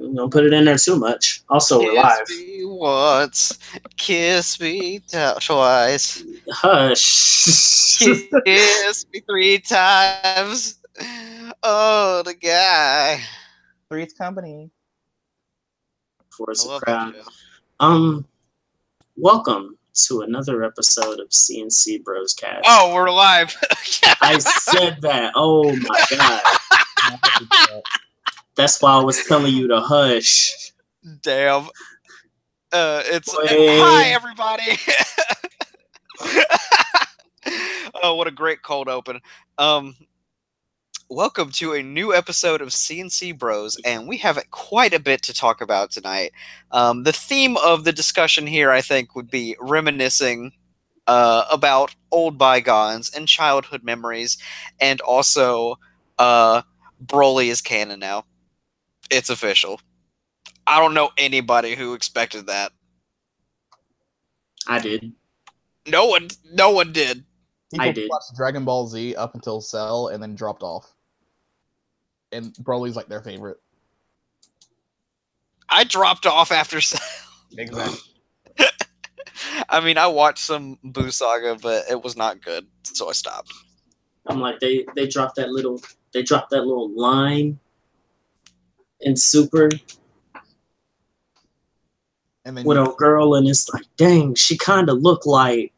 Don't put it in there too much. Also, we're live. Kiss me once, kiss me twice, Hush. kiss me 3 times. Oh, the guy. Three's Company. For us I a love crowd. that show. Welcome to another episode of C&C Bros Cast. Oh, we're live. I said that. Oh my god. That's why I was telling you to hush. Damn. It's Wait. hi everybody. Oh, what a great cold open. Welcome to a new episode of C&C Bros, and we have quite a bit to talk about tonight. The theme of the discussion here, I think, would be reminiscing about old bygones and childhood memories, and also Broly is canon now. It's official. I don't know anybody who expected that. I did. No one did. People I did. watched Dragon Ball Z up until Cell and then dropped off. And Broly's like their favorite. I dropped off after Exactly. I mean, I watched some Boo Saga, but it was not good, so I stopped. I'm like they dropped that little line in Super And then with a girl, and it's like, dang, she kind of looked like.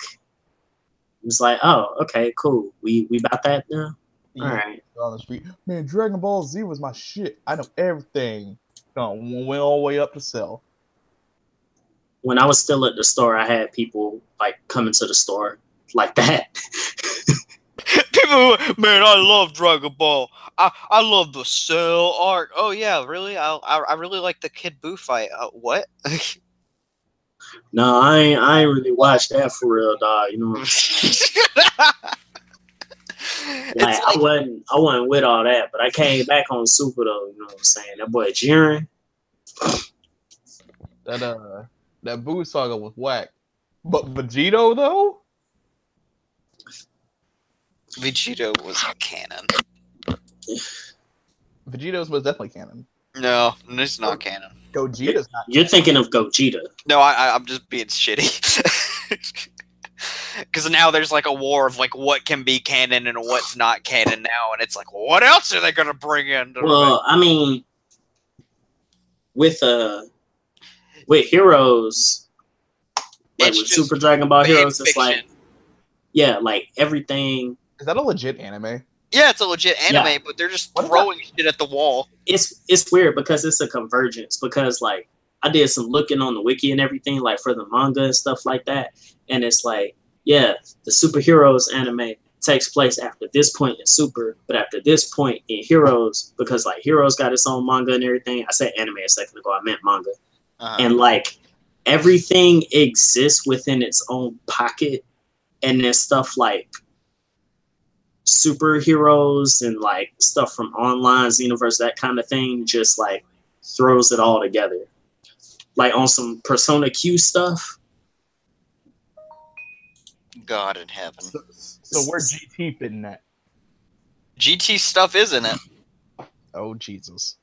It's like, oh, okay, cool. We about that now. All right. on the street, man, Dragon Ball Z was my shit. I know everything. Went all the way up to Cell. When I was still at the store, I had people like coming to the store like that. People, man, I love Dragon Ball. I love the Cell arc. Oh yeah, really? I really like the Kid Buu fight. What? No, I ain't really watched that for real, dog. You know what I'm saying? Like, I wasn't with all that, but I came back on Super though. You know what I'm saying? That boy Jiren. That Boo Saga was whack. But Vegito though? Vegito was canon. Vegito's was definitely canon. No, it's not canon. Gogeta's not. You're thinking of Gogeta. No, I'm just being shitty. Because now there's like a war of like what can be canon and what's not canon now, and it's like, well, what else are they gonna bring in? Well, I mean, with Heroes, like It's with just Super Dragon Ball Heroes, it's fiction. like, yeah, like everything. Is that a legit anime? Yeah, it's a legit anime, Yeah. but they're just What throwing shit at the wall. It's weird because it's a convergence. Because like I did some looking on the wiki and everything, like for the manga and stuff like that, and it's like, yeah, the superheroes anime takes place after this point in Super, but after this point in Heroes, because like Heroes got its own manga and everything. I said anime a second ago, I meant manga. And like everything exists within its own pocket, and there's stuff like superheroes and like stuff from online Xenoverse, that kind of thing, just like throws it all together. Like on some Persona Q stuff. God in heaven. So where's GT fit in that? GT stuff is in it. Oh Jesus.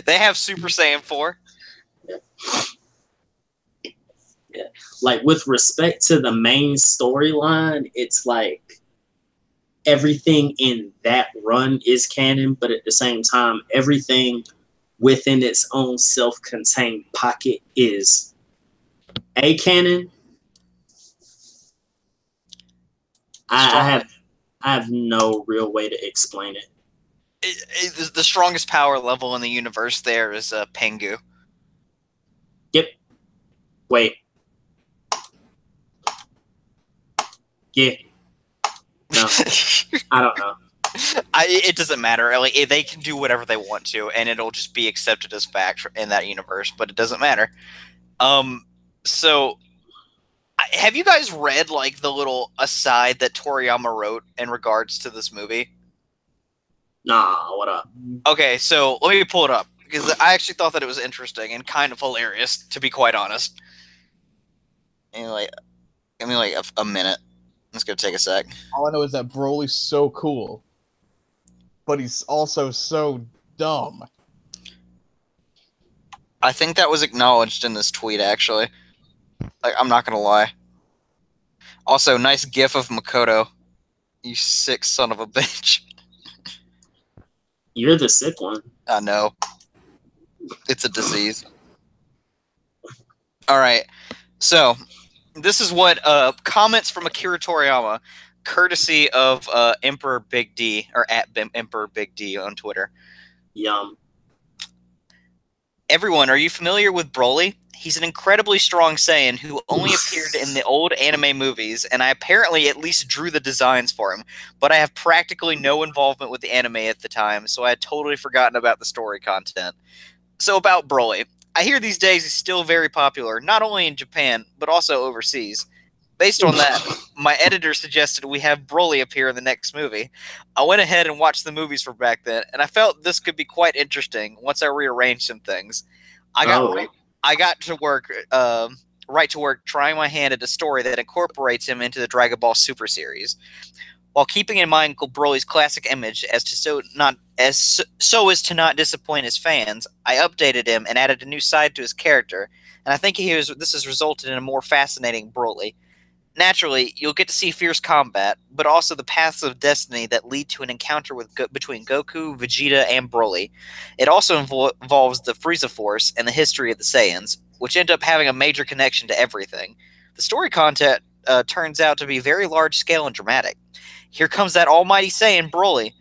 They have Super Saiyan 4. Yeah. Like with respect to the main storyline, it's like everything in that run is canon, but at the same time, everything within its own self-contained pocket is a canon. I have no real way to explain it. The strongest power level in the universe there is Pengu. Yep. Wait. Yeah. No. I don't know. It doesn't matter. Like, they can do whatever they want to, and it'll just be accepted as fact in that universe. But it doesn't matter. So, have you guys read like the little aside that Toriyama wrote in regards to this movie? Nah. What up? Okay, so let me pull it up because I actually thought that it was interesting and kind of hilarious, to be quite honest. Anyway, give me like a minute. It's gonna take a sec. All I know is that Broly's so cool, but he's also so dumb. I think that was acknowledged in this tweet, actually. Like, I'm not gonna lie. Also, nice gif of Makoto. You sick son of a bitch. You're the sick one. I know. It's a disease. Alright, so this is what comments from Akira Toriyama, courtesy of Emperor Big D, or at Emperor Big D on Twitter. Yum. Everyone, are you familiar with Broly? He's an incredibly strong Saiyan who only appeared in the old anime movies, and I apparently at least drew the designs for him, but I have practically no involvement with the anime at the time, so I had totally forgotten about the story content. So about Broly. I hear these days he's still very popular, not only in Japan, but also overseas. Based on that, my editor suggested we have Broly appear in the next movie. I went ahead and watched the movies from back then, and I felt this could be quite interesting once I rearranged some things. I got to work, right to work, trying my hand at a story that incorporates him into the Dragon Ball Super series, while keeping in mind Broly's classic image so as to not disappoint his fans. I updated him and added a new side to his character, and I think this has resulted in a more fascinating Broly. Naturally, you'll get to see fierce combat, but also the paths of destiny that lead to an encounter between Goku, Vegeta, and Broly. It also involves the Frieza Force and the history of the Saiyans, which end up having a major connection to everything. The story content turns out to be very large-scale and dramatic. Here comes that almighty Saiyan, Broly.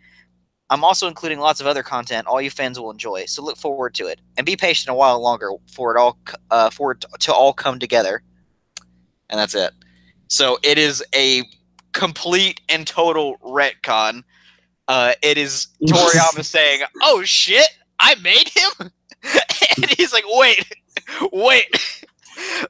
I'm also including lots of other content all you fans will enjoy, so look forward to it. And be patient a while longer for it to all come together. And that's it. So it is a complete and total retcon. It is Toriyama saying, "Oh shit, I made him," and he's like, "Wait,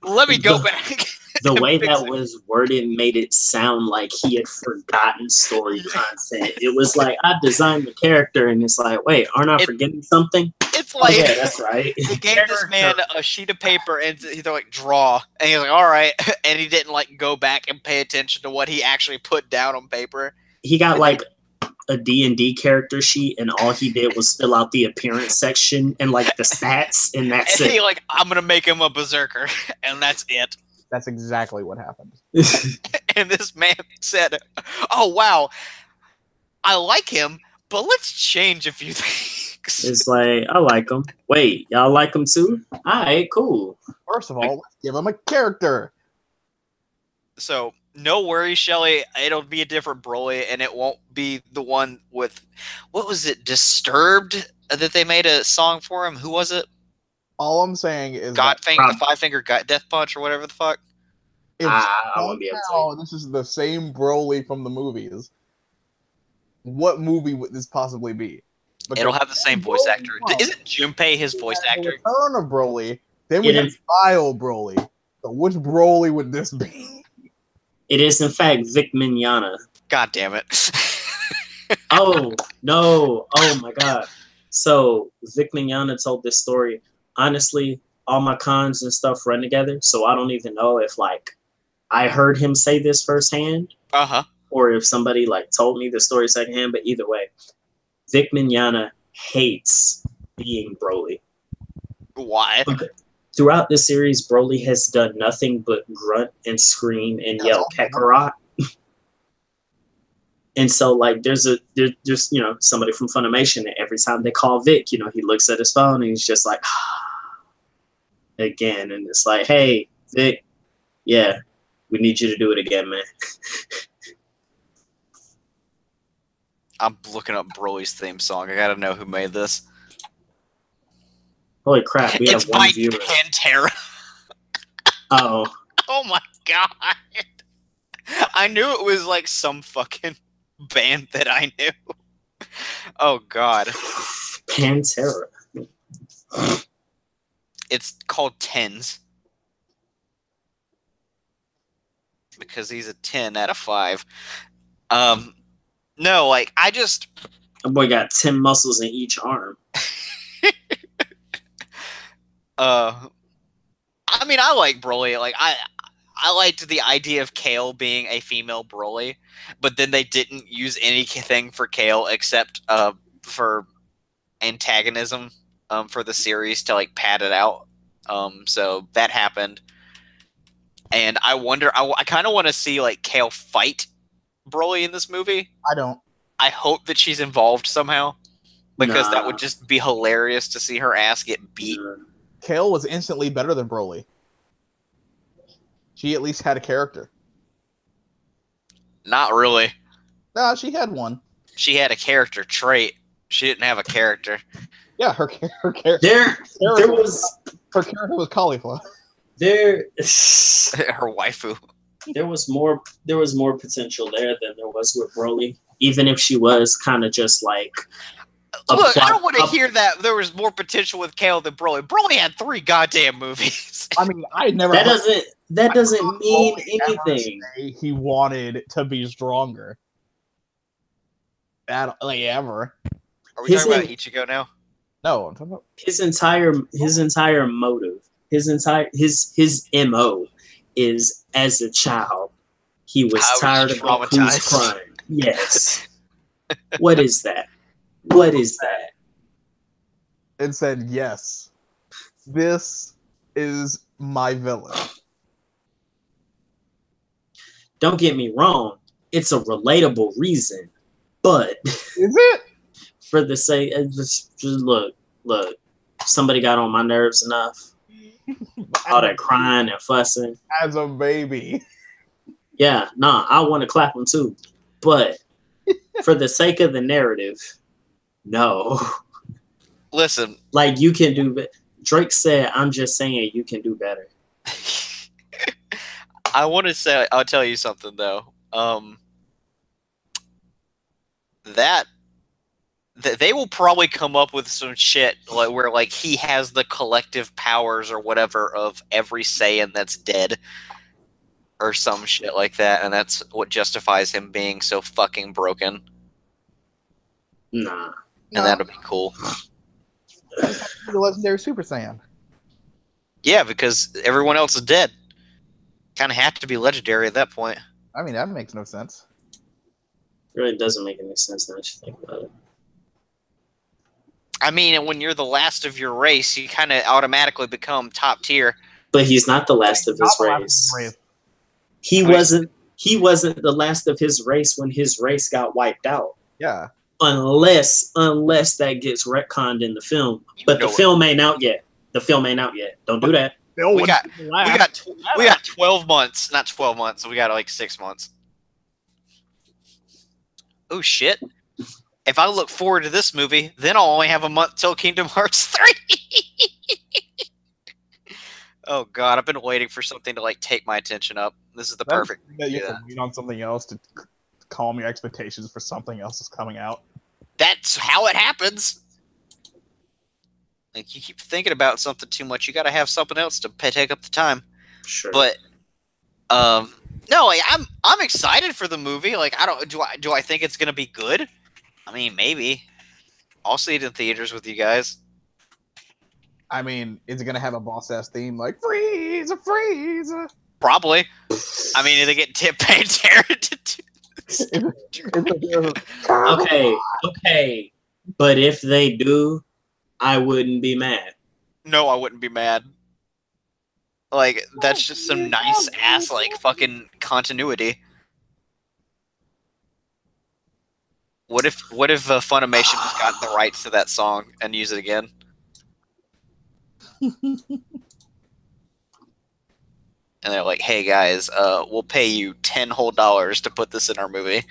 let me go back." The way that was worded made it sound like he had forgotten story content. It was like, I designed the character, and it's like, wait, aren't I forgetting something? It's like, yeah, that's right. They gave this man a sheet of paper, and they're like, draw. And he's like, all right. And he didn't, like, go back and pay attention to what he actually put down on paper. He got, like, a D&D character sheet, and all he did was fill out the appearance section and, like, the stats, and that's and it. He, like, I'm going to make him a berserker, and that's it. That's exactly what happened. And this man said, oh, wow, I like him, but let's change a few things. It's like, I like him. Wait, y'all like him too? All right, cool. First of all, let's give him a character. So, no worries, Shelly. It'll be a different Broly, and it won't be the one with, what was it, Disturbed, that they made a song for him? Who was it? All I'm saying is Five Finger Death Punch or whatever the fuck. I won't be able to somehow this is the same Broly from the movies, what movie would this possibly be? Because it'll have the same voice actor. Isn't Junpei his voice actor? The return of Broly. Then we have Style Broly. So which Broly would this be? It is, in fact, Vic Mignogna. God damn it. Oh, no. Oh, my God. So Vic Mignogna told this story. Honestly, all my cons and stuff run together, so I don't even know if, like, I heard him say this firsthand, or if somebody, like, told me the story secondhand, but either way, Vic Mignogna hates being Broly. Why? Throughout the series, Broly has done nothing but grunt and scream and yell Kakarot. And so, like, there's you know, somebody from Funimation, and every time they call Vic, you know, he looks at his phone and he's just like, again. And it's like, hey, Vic, yeah, we need you to do it again, man. I'm looking up Broly's theme song. I gotta know who made this. Holy crap, we have one viewer. It's by Pantera. Oh. Oh my god. I knew it was like some fucking band that I knew. Oh god. Pantera. It's called Tens. Because he's a 10 out of 5. No, like, I just... That boy got 10 muscles in each arm. I mean, I like Broly. Like, I liked the idea of Kale being a female Broly, but then they didn't use anything for Kale except for antagonism for the series to, like, pad it out. So that happened. And I wonder, I kind of want to see like Kale fight Broly in this movie. I don't. I hope that she's involved somehow, because that would just be hilarious to see her ass get beat. Kale was instantly better than Broly. She at least had a character. Not really. Nah, she had one. She had a character trait. She didn't have a character. Yeah, her character. Her character was cauliflower. Her waifu. There was more potential there than there was with Broly, even if she was kind of just like. Look, I don't want to hear that there was more potential with Kale than Broly. Broly had 3 goddamn movies. I mean, I never. That doesn't mean anything. He wanted to be stronger. Ever. Are we talking about Ichigo now? No, I'm talking about his entire motive, his MO is, as a child, he was tired of Goku's crying. Yes. What is that? What is that? And said, yes, this is my villain. Don't get me wrong. It's a relatable reason, but is it? For the sake, just look, somebody got on my nerves enough. All that crying and fussing. As a baby. Yeah, I want to clap him too. But for the sake of the narrative, no. Listen. Like, you can do better. Drake said, I'm just saying you can do better. I want to say, I'll tell you something, though. They will probably come up with some shit where like he has the collective powers or whatever of every Saiyan that's dead, or some shit like that, and that's what justifies him being so fucking broken. Nah. And that'll be cool. The legendary Super Saiyan. Yeah, because everyone else is dead. Kind of have to be legendary at that point. I mean, that makes no sense. It really doesn't make any sense now that you think about it. I mean, when you're the last of your race, you kind of automatically become top tier. But he's not the last of his race. He wasn't the last of his race when his race got wiped out. Yeah. Unless that gets retconned in the film. But the film ain't out yet. Don't do that. We got 12 months. Not 12 months. We got like 6 months. Oh, shit. If I look forward to this movie, then I'll only have a month till Kingdom Hearts 3. Oh, God. I've been waiting for something to, like, take my attention up. This is the perfect... You have to wait on something else to calm your expectations for something else that's coming out. That's how it happens. Like, you keep thinking about something too much, you gotta have something else to take up the time. Sure. But, no, like, I'm excited for the movie. Like, do I think it's gonna be good? I mean, maybe. I'll see it in theaters with you guys. I mean, is it gonna have a boss-ass theme like Frieza, Frieza? Probably. I mean, they get Pantera to do this. Okay. But if they do, I wouldn't be mad. No, I wouldn't be mad. Like, that's just some nice ass, like, fucking continuity. What if Funimation just got the rights to that song and use it again? And they're like, hey guys, we'll pay you $10 whole to put this in our movie.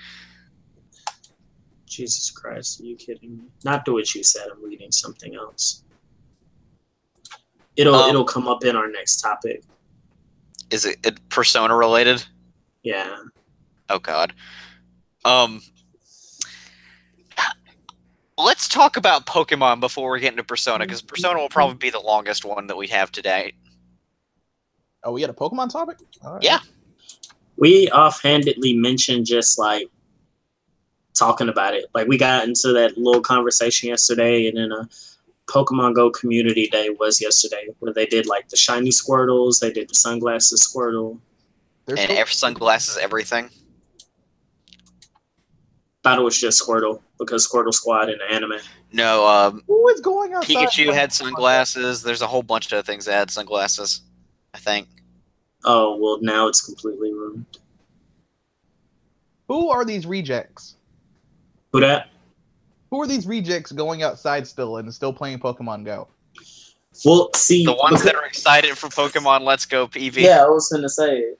Jesus Christ, are you kidding me? Not do what you said, I'm reading something else. It'll come up in our next topic. Is it Persona related? Yeah. Oh god. Let's talk about Pokemon before we get into Persona, because Persona will probably be the longest one that we have today. Oh, we had a Pokemon topic? All right. Yeah. We offhandedly mentioned just like talking about it. Like we got into that little conversation yesterday, and then a Pokemon Go community day was yesterday where they did like the shiny Squirtles, they did the sunglasses Squirtle. And sunglasses everything. Thought it was just Squirtle because Squirtle Squad in the anime. No, Who is going outside? Pikachu had sunglasses. There's a whole bunch of things that had sunglasses, I think. Oh, well, now it's completely ruined. Who are these rejects? Who that? Who are these rejects going outside still and still playing Pokemon Go? Well, see, The ones that are excited for Pokemon Let's Go PV. Yeah, I was gonna say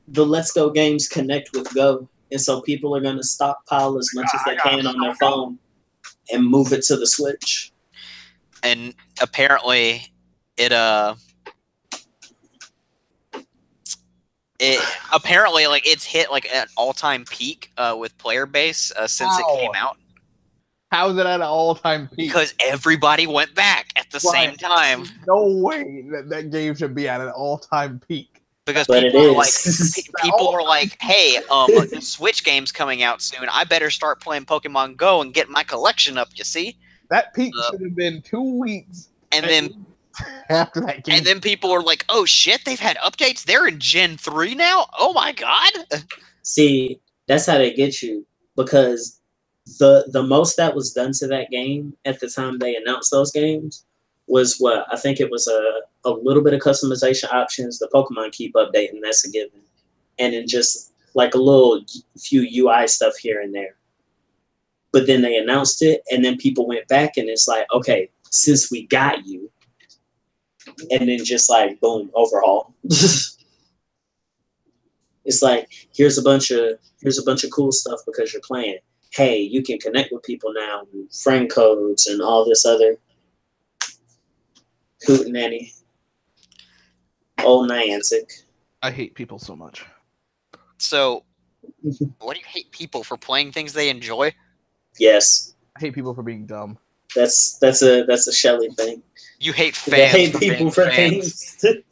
the Let's Go games connect with Go, and so people are gonna stockpile as much as they can on their phone and move it to the Switch. And apparently, it apparently like it's hit like an all-time peak with player base since it came out. How is it at an all-time peak? Because everybody went back at the same time. No way that game should be at an all-time peak. Because But people it are like, is. people are like, hey, the Switch game's coming out soon. I better start playing Pokemon Go and get my collection up. You see? That peak should have been 2 weeks. And then after that game, and then people are like, oh shit, they've had updates. They're in Gen 3 now. Oh my god. See, that's how they get you, because the most that was done to that game at the time they announced those games was what I think it was a little bit of customization options. The Pokemon keep updating, that's a given, and then just like a little few UI stuff here and there. But then they announced it, and then people went back, and it's like, okay, since we got you, and then just like boom, overhaul. It's like here's a bunch of cool stuff because you're playing. Hey, you can connect with people now, and friend codes, and all this other hootenanny. Old Niantic. I hate people so much. So, what do you hate people for playing things they enjoy? Yes, I hate people for being dumb. that's a Shelley thing. You hate I fans. hate for people being for fans. things.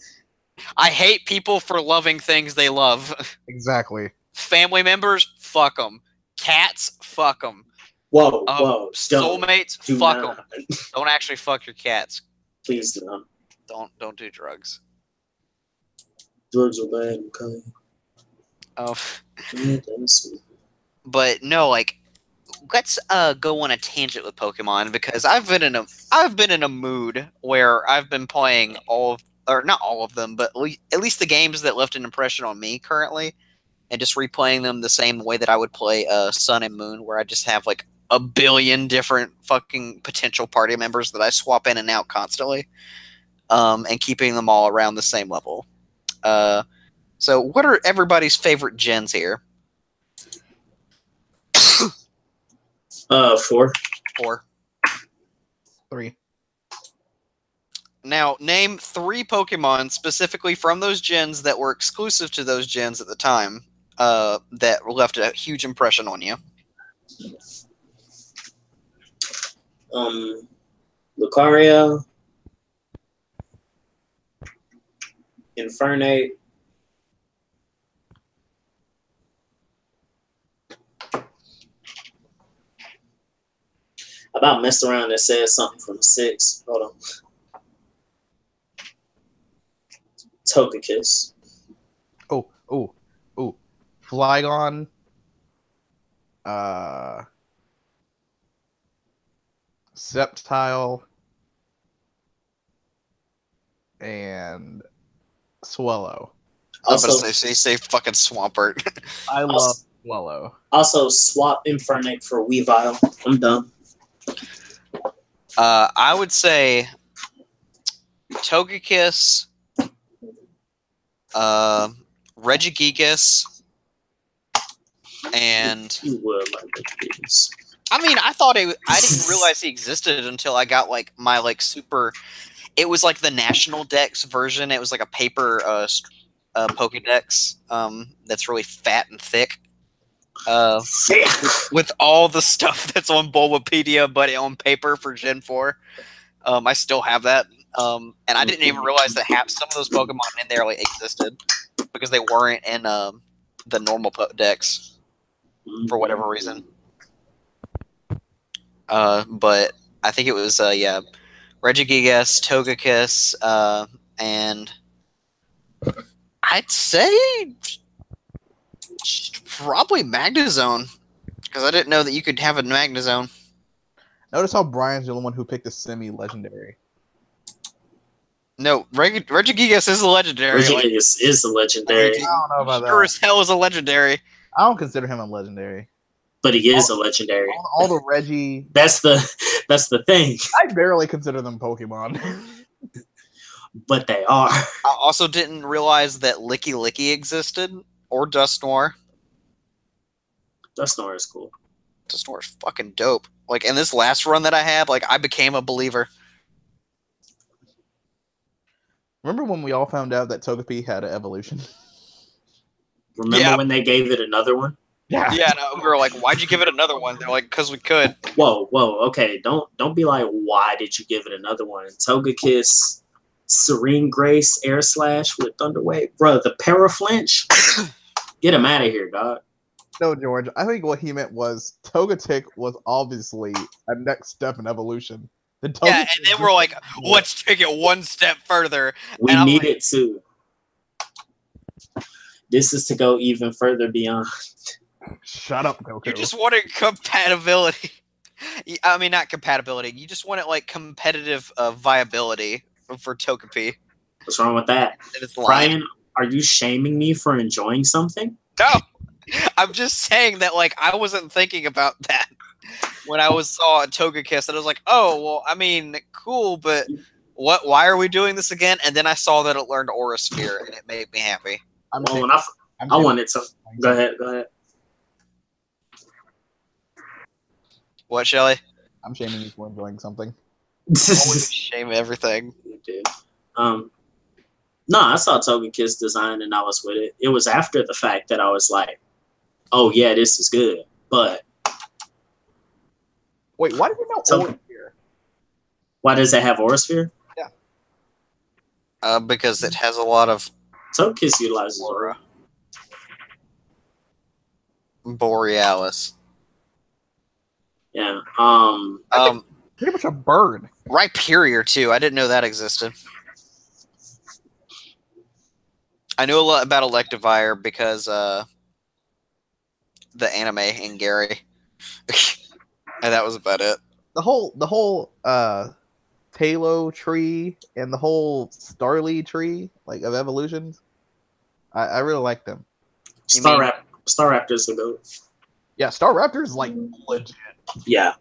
I hate people for loving things they love. Exactly. Family members, fuck them. Cats, fuck them. Whoa, whoa! Soulmates, Do fuck not. them. Don't actually fuck your cats. Please don't. Don't do drugs. Drugs are bad. Okay. Oh, Yeah, that's sweet. but no, like, let's go on a tangent with Pokemon because I've been in a mood where I've been playing not all of them, but at least the games that left an impression on me currently, and just replaying them the same way that I would play Sun and Moon, where I just have like a billion different fucking potential party members that I swap in and out constantly, and keeping them all around the same level. So what are everybody's favorite gens here? 4. 4. 3. Now, name 3 Pokemon specifically from those gens that were exclusive to those gens at the time, that left a huge impression on you. Lucario, Infernape, I about messed around and said something from 6. Hold on. Togekiss. Oh. Flygon. Sceptile. And Swallow. Also, I was going to say fucking Swampert. I love Swallow. Also, swap Infernape for Weavile. I'm done. I would say Togekiss, Regigigas, and You would like Regigigas. I mean, I didn't realize he existed until I got like my like super. It was like the National Dex version. It was like a paper Pokedex that's really fat and thick. With all the stuff that's on Bulbapedia, but on paper for Gen 4. I still have that. And I didn't even realize that some of those Pokemon in there like existed because they weren't in the normal decks for whatever reason. But I think it was Regigigas, Togekiss, and I'd say probably Magnezone, Because I didn't know that you could have a Magnezone. Notice how Brian's the only one who picked a semi-legendary. No, Regigigas is a legendary. Regigigas is a legendary. I don't know about Sure that. as hell is a legendary. I don't consider him a legendary. But he is a legendary. All the Reggie. That's the thing. I barely consider them Pokemon. But they are. I also didn't realize that Licky Licky existed, or Dusknoir. Dusknoir is cool. Dusknoir is fucking dope. Like, in this last run that I had, like, I became a believer. Remember when we all found out that Togepi had an evolution? Remember when they gave it another one? Yeah. Yeah, no, we were like, why'd you give it another one? They're like, because we could. Whoa, okay. Don't be like, why did you give it another one? Togekiss, Serene Grace, Air Slash with Thunder Wave. Bro, the Paraflinch? Get him out of here, dog. No, George. I think what he meant was Togetic was obviously a next step in evolution. Yeah, and then we're like, let's take it one step further. We need it to. This is to go even further beyond. Shut up, Goku. You just wanted compatibility. I mean, not compatibility. You just wanted, like, competitive viability for Togepi. What's wrong with that? Brian, are you shaming me for enjoying something? No. I'm just saying that, like, I wasn't thinking about that when I saw a Togekiss, and I was like, oh, well, I mean, cool, but why are we doing this again? And then I saw that it learned Aura Sphere, and it made me happy. I wanted to. Go ahead. What, Shelly? I'm shaming you for enjoying something. Always shame everything. You did. No, I saw Togekiss design and I was with it. It was after the fact that I was like, oh yeah, this is good. But wait, why do you know Aura Sphere? Why does it have Aura Sphere? Yeah. Because it has a lot of Togekiss utilizes Aura. Borealis. Yeah. Pretty much a bird. Rhyperior too. I didn't know that existed. I knew a lot about Electivire because the anime in Gary. And that was about it. The whole Talo tree and the whole Starly tree, like, of evolutions, I really like them. Staraptor's the GOAT. Yeah, Staraptor's like legit. Yeah.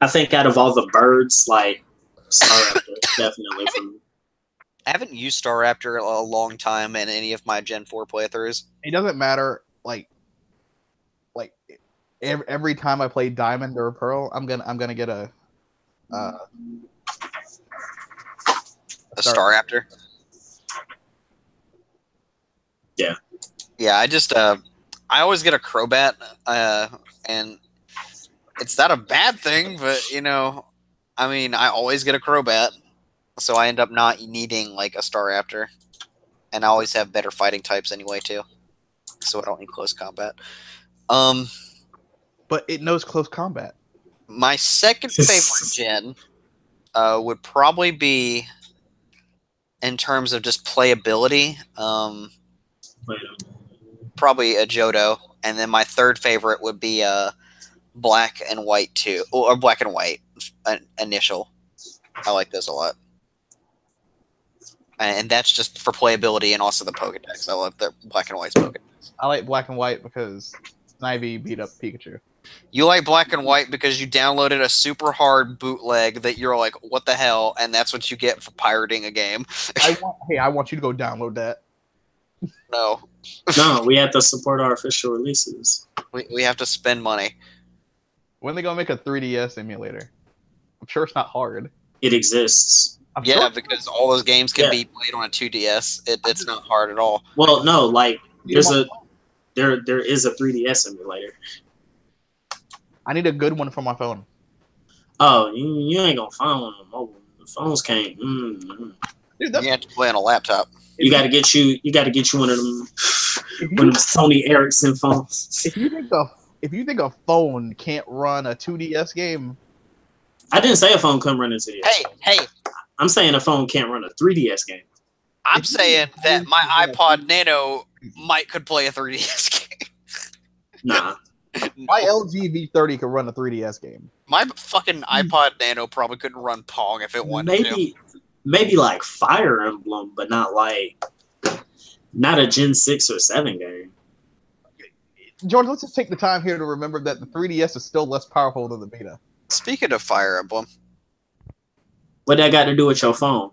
I think out of all the birds, like, Staraptor definitely for me. I haven't used Staraptor a long time in any of my Gen 4 playthroughs. It doesn't matter, like every time I play Diamond or Pearl, I'm gonna get a Staraptor. Yeah. Yeah, I always get a Crobat, and it's not a bad thing, but, you know, I mean, I always get a Crobat, so I end up not needing, like, a Staraptor. And I always have better fighting types anyway, too. So I don't need close combat. But it knows close combat. My second favorite gen would probably be, in terms of just playability, probably a Johto. And then my third favorite would be Black and White 2, or Black and White initial. I like those a lot. And that's just for playability and also the Pokedex. I love the Black and White's Pokedex. I like Black and White because Snivy beat up Pikachu. You like Black and White because you downloaded a super hard bootleg that you're like, what the hell? And that's what you get for pirating a game. I want you to go download that. No. No, we have to support our official releases. We have to spend money. When are they gonna make a 3DS emulator? I'm sure it's not hard. It exists. Yeah, because all those games can be played on a 2DS. It's not hard at all. Well, no, like there is a 3DS emulator. I need a good one for my phone. Oh, you ain't gonna find one on mobile. The phones can't. Dude, you have to play on a laptop. You gotta get you one of them Sony Ericsson phones. If you think a phone can't run a 2DS game, I didn't say a phone couldn't run a 2DS. Hey. I'm saying a phone can't run a 3DS game. I'm saying that my iPod Nano could play a 3DS game. Nah. My LG V30 could run a 3DS game. My fucking iPod Nano probably couldn't run Pong if it wanted to. Maybe like Fire Emblem, but not a Gen 6 or 7 game. George, let's just take the time here to remember that the 3DS is still less powerful than the Vita. Speaking of Fire Emblem, What that got to do with your phone?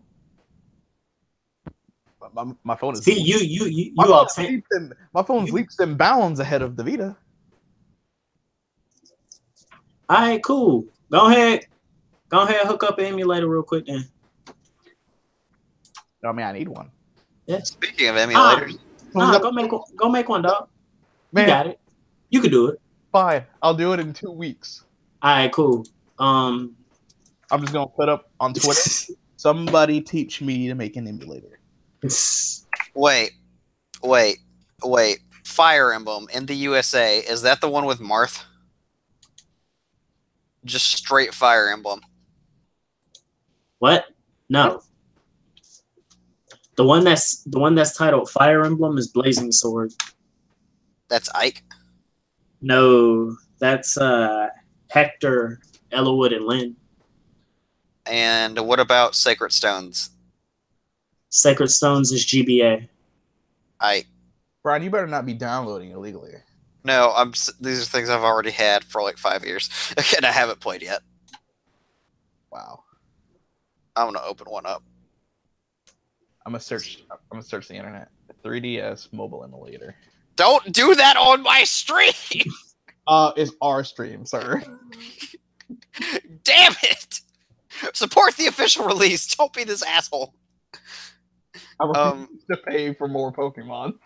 My phone is. See, my phone's leaps and bounds ahead of the Vita. All right, cool. Go ahead, hook up an emulator real quick then. I mean, I need one. Yeah. Speaking of emulators, go make one, dog. Man, you got it. You can do it. Fine, I'll do it in 2 weeks. All right, cool. I'm just gonna put up on Twitter. Somebody teach me to make an emulator. wait. Fire Emblem in the USA, is that the one with Marth? Just straight Fire Emblem. What? No. The one that's titled Fire Emblem is Blazing Sword. That's Ike? No, that's Hector, Ellawood, and Lynn. And what about Sacred Stones? Sacred Stones is GBA. Ike. Brian, you better not be downloading illegally. No, these are things I've already had for like 5 years, and I haven't played yet. Wow. I'm gonna open one up. I'm gonna search the internet. 3DS mobile emulator. Don't do that on my stream! It's our stream, sir. Damn it! Support the official release. Don't be this asshole. I refuse to pay for more Pokemon.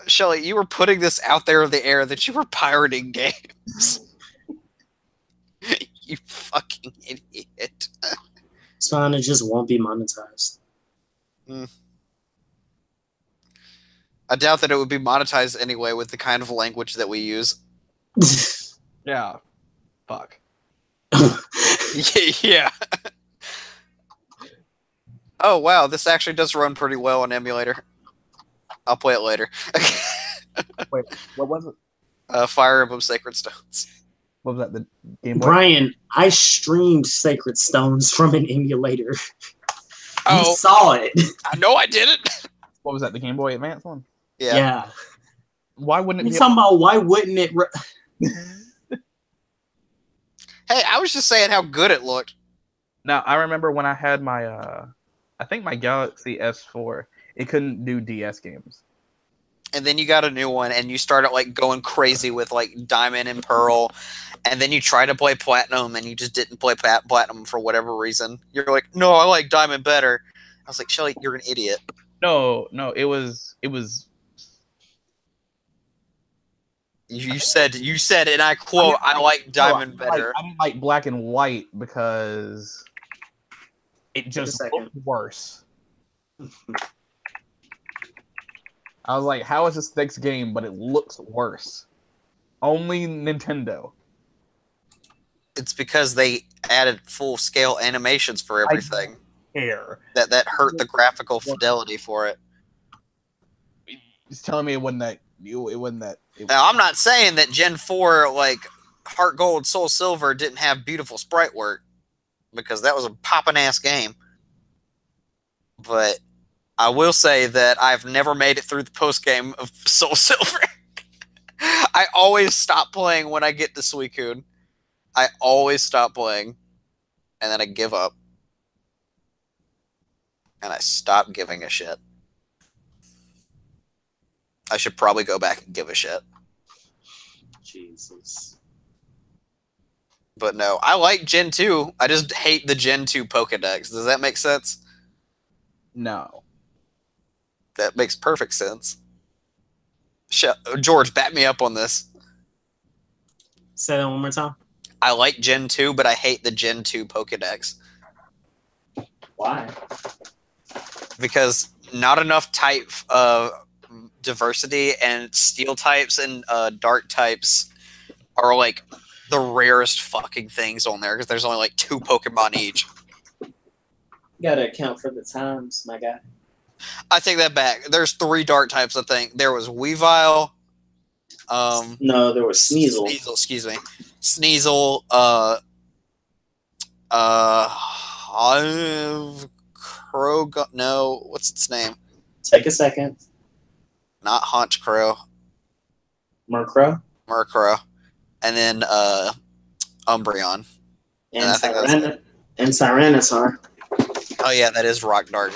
Shelly, you were putting this out there in the air that you were pirating games. You fucking idiot. It's fine, it just won't be monetized. I doubt that it would be monetized anyway with the kind of language that we use. Yeah. Fuck. Yeah. Oh, wow, this actually does run pretty well on emulator. I'll play it later. Wait, what was it? Fire Emblem Sacred Stones. What was that? The Game Boy? Brian, I streamed Sacred Stones from an emulator. Oh. You saw it. No, I didn't. What was that? The Game Boy Advance one? Yeah. Why wouldn't it You be? talking about why wouldn't it? Hey, I was just saying how good it looked. Now, I remember when I had my, I think my Galaxy S4, it couldn't do DS games. And then you got a new one, and you started like going crazy with like Diamond and Pearl, and then you tried to play Platinum, and you just didn't play Platinum for whatever reason. You're like, no, I like Diamond better. I was like, Shelly, you're an idiot. No, it was. You said, and I quote, I like Diamond better. I didn't like Black and White because it just looked worse. I was like, how is this next game, but it looks worse? Only Nintendo. It's because they added full-scale animations for everything. Care. That hurt the graphical fidelity for it. He's telling me it wasn't that. Now, I'm not saying that Gen 4, like, Heart Gold, Soul Silver didn't have beautiful sprite work, because that was a poppin'-ass game. But I will say that I've never made it through the post-game of Soul Silver. I always stop playing when I get to Suicune. I always stop playing, and then I give up. And I stop giving a shit. I should probably go back and give a shit. Jesus. But no, I like Gen 2. I just hate the Gen 2 Pokedex. Does that make sense? No. That makes perfect sense. George, back me up on this. Say that one more time. I like Gen 2, but I hate the Gen 2 Pokedex. Why? Because not enough type diversity, and steel types and dark types are like the rarest fucking things on there, because there's only like 2 Pokemon each. You gotta account for the times, my guy. I take that back. There's 3 dark types, I think. There was Weavile, No, there was Sneasel. Sneasel, excuse me. Sneasel, no, what's its name? Take a second. Not Haunch Crow. Murkrow. Murkrow. And then Umbreon. And I think that's and Tyrannosaur. Oh yeah, that is Rock Dark.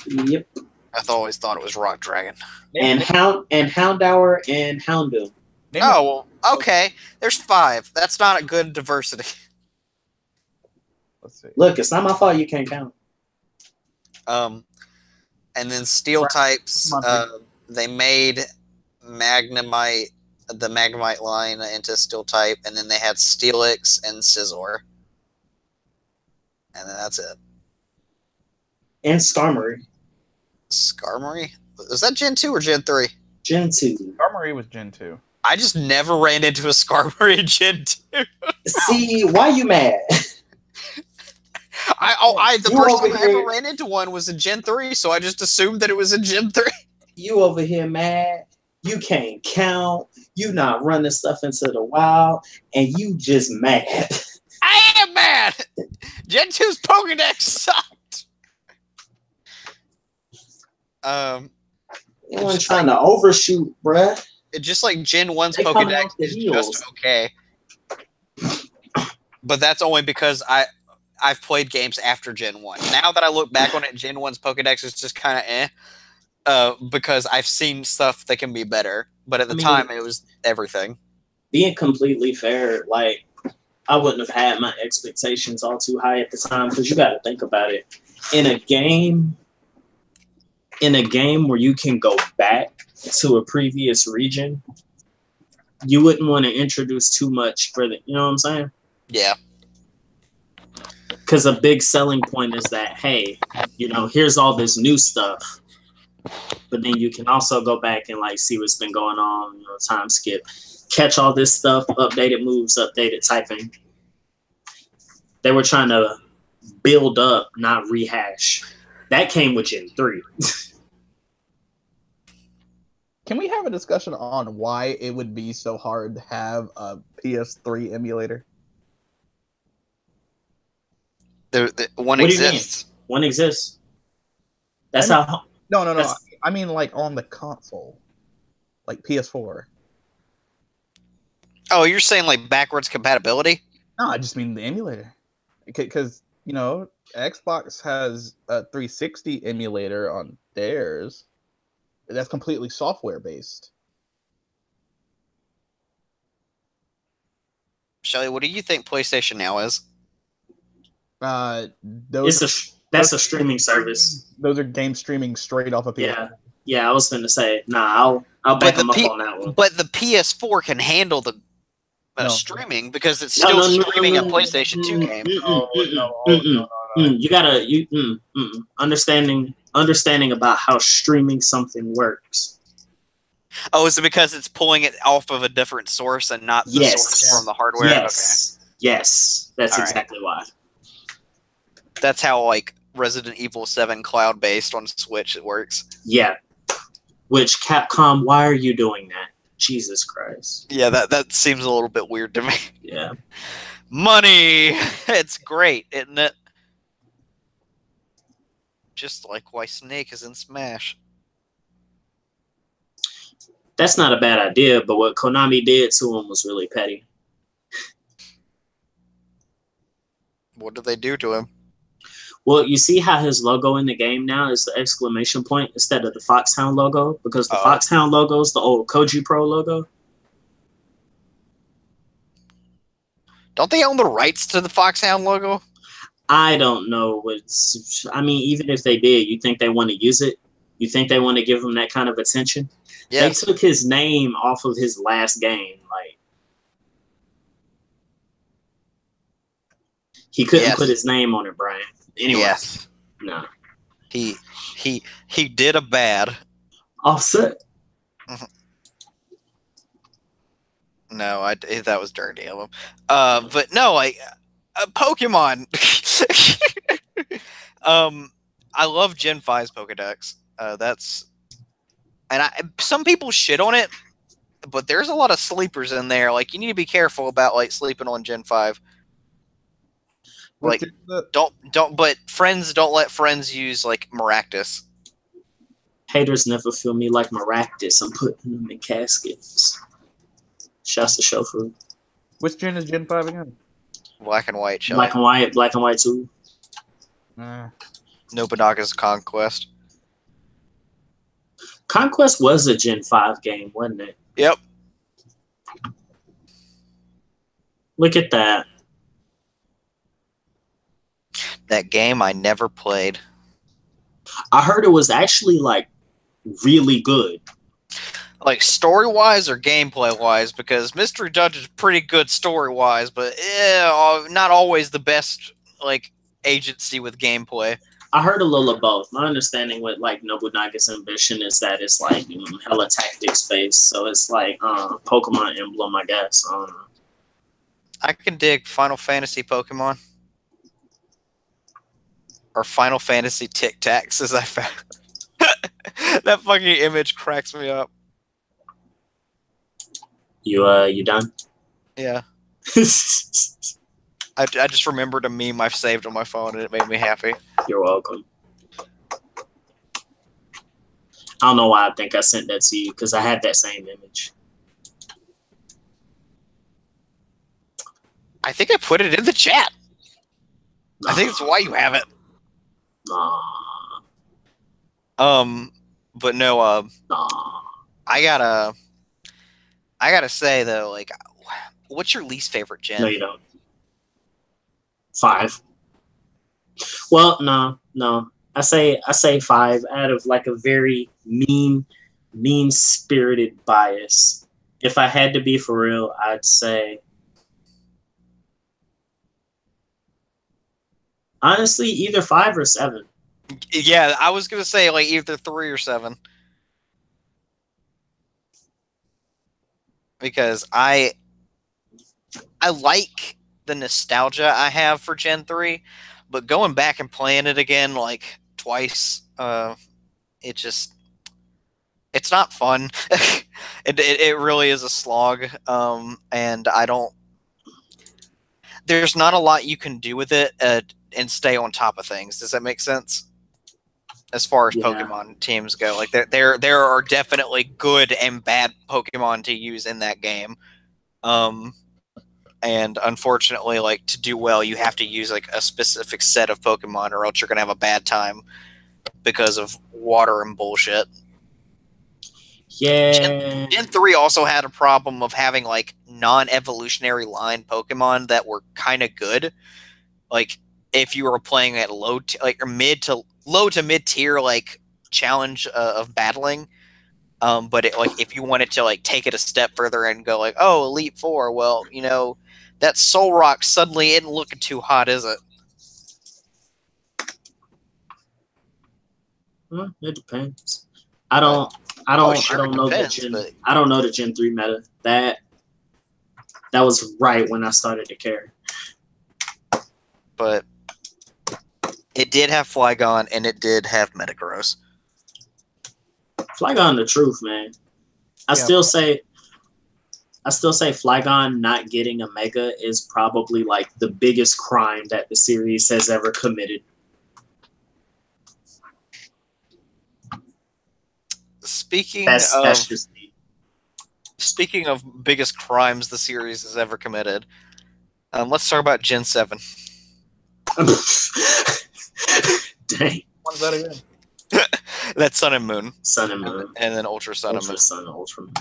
Yep. I always thought it was Rock Dragon. And Houndour and Houndoom. Oh, well, okay. There's 5. That's not a good diversity. Let's see. Look, it's not my fault you can't count. And then Steel types, they made Magnemite, the Magnemite line into Steel type, and then they had Steelix and Scizor. And then that's it. And Skarmory. Skarmory? Was that Gen 2 or Gen 3? Gen 2. Skarmory was Gen 2. I just never ran into a Skarmory in Gen 2. See, why you mad? The first time I ever ran into one was in Gen 3, so I just assumed that it was in Gen 3. You over here mad. You can't count. You not running stuff into the wild. And you just mad. I am mad! Gen 2's Pokédex sucked! You weren't trying to overshoot, bruh. It's just like Gen 1's Pokédex is just okay. But that's only because I've played games after Gen 1. Now that I look back on it, Gen 1's Pokédex is just kind of because I've seen stuff that can be better. But at the time, it was everything. Being completely fair, like, I wouldn't have had my expectations all too high at the time, because you got to think about it. In a game where you can go back to a previous region, you wouldn't want to introduce too much for the, you know what I'm saying? Yeah. Because a big selling point is that, hey, here's all this new stuff, but then you can also go back and like see what's been going on, time skip, catch all this stuff, updated moves, updated typing. They were trying to build up, not rehash. That came with Gen 3. Can we have a discussion on why it would be so hard to have a PS3 emulator? One exists. One exists. That's how. No. I mean, like on the console, like PS4. Oh, you're saying like backwards compatibility? No, I just mean the emulator. Because Xbox has a 360 emulator on theirs. That's completely software based. Shelly, what do you think PlayStation Now is? That's a streaming service. Those are game streaming straight off of PS4. Yeah. I was going to say, I'll back them up on that one. But the PS4 can handle the streaming because it's still streaming a PlayStation 2 game. You gotta understanding about how streaming something works. Oh, is it because it's pulling it off of a different source and not the source from the hardware? Yes. Okay. Yes. That's exactly why. That's how like Resident Evil 7 cloud-based on Switch it works. Yeah. Which Capcom, why are you doing that? Jesus Christ. Yeah, that seems a little bit weird to me. Yeah. Money! It's great, isn't it? Just like why Snake is in Smash. That's not a bad idea, but what Konami did to him was really petty. What did they do to him? Well, you see how his logo in the game now is the exclamation point instead of the Foxhound logo? Because the Foxhound logo is the old Koji Pro logo. Don't they own the rights to the Foxhound logo? I don't know. Even if they did, you think they want to use it? You think they want to give him that kind of attention? Yes. They took his name off of his last game. Like, he couldn't put his name on it, Brian. Anyway, no. He did a bad. Offset. No, that was dirty of him. But no, Pokemon. I love Gen 5's Pokedex. Some people shit on it but there's a lot of sleepers in there. Like, you need to be careful about like sleeping on Gen 5. Like, but friends don't let friends use like Maractus. Haters never feel me like Maractus. I'm putting them in caskets. Shouts to Shofu. Which gen is Gen 5 again? Black and white. Black and white 2. Nobunaga's Conquest. Conquest was a Gen 5 game, wasn't it? Yep. Look at that. That game I never played. I heard it was actually like really good. Like story-wise or gameplay-wise, because Mystery Dungeon is pretty good story-wise, but not always the best like agency with gameplay. I heard a little of both. My understanding with like Nobunaga's Ambition is that it's like hella tactics based, so it's like Pokemon Emblem, I guess. I can dig Final Fantasy Pokemon. Or Final Fantasy Tic Tacs, as I found. That fucking image cracks me up. You done? Yeah. I just remembered a meme I've saved on my phone, and it made me happy. You're welcome. I don't know why I think I sent that to you, because I had that same image. I think I put it in the chat. Nah. I think that's why you have it. Nah. But no, Nah. I gotta say though, like, what's your least favorite gen? No, you don't. 5. Well, no. I say 5 out of like a very mean-spirited bias. If I had to be for real, I'd say honestly either 5 or 7. Yeah, I was gonna say like either 3 or 7. Because I like the nostalgia I have for Gen 3, but going back and playing it again like twice, it's not fun. it really is a slog, and there's not a lot you can do with it and stay on top of things. Does that make sense? As far as Pokemon teams go, like there are definitely good and bad Pokemon to use in that game, and unfortunately, like to do well, you have to use like a specific set of Pokemon, or else you're gonna have a bad time because of water and bullshit. Yeah. Gen 3 also had a problem of having like non-evolutionary line Pokemon that were kind of good, like if you were playing at low to mid tier like challenge of battling, but if you wanted to like take it a step further and go like, oh, Elite Four, well, that Soul Rock suddenly isn't looking too hot, is it? Well, it depends. I don't know the Gen 3 meta. That was right when I started to care. But it did have Flygon, and it did have Metagross. Flygon, the truth, man. I still say Flygon not getting a Mega is probably like the biggest crime that the series has ever committed. Speaking of biggest crimes the series has ever committed, let's talk about Gen 7. Dang. What's that again? That's Sun and Moon. Sun and Moon. And then Ultra Sun and Moon. Sun and Ultra Moon.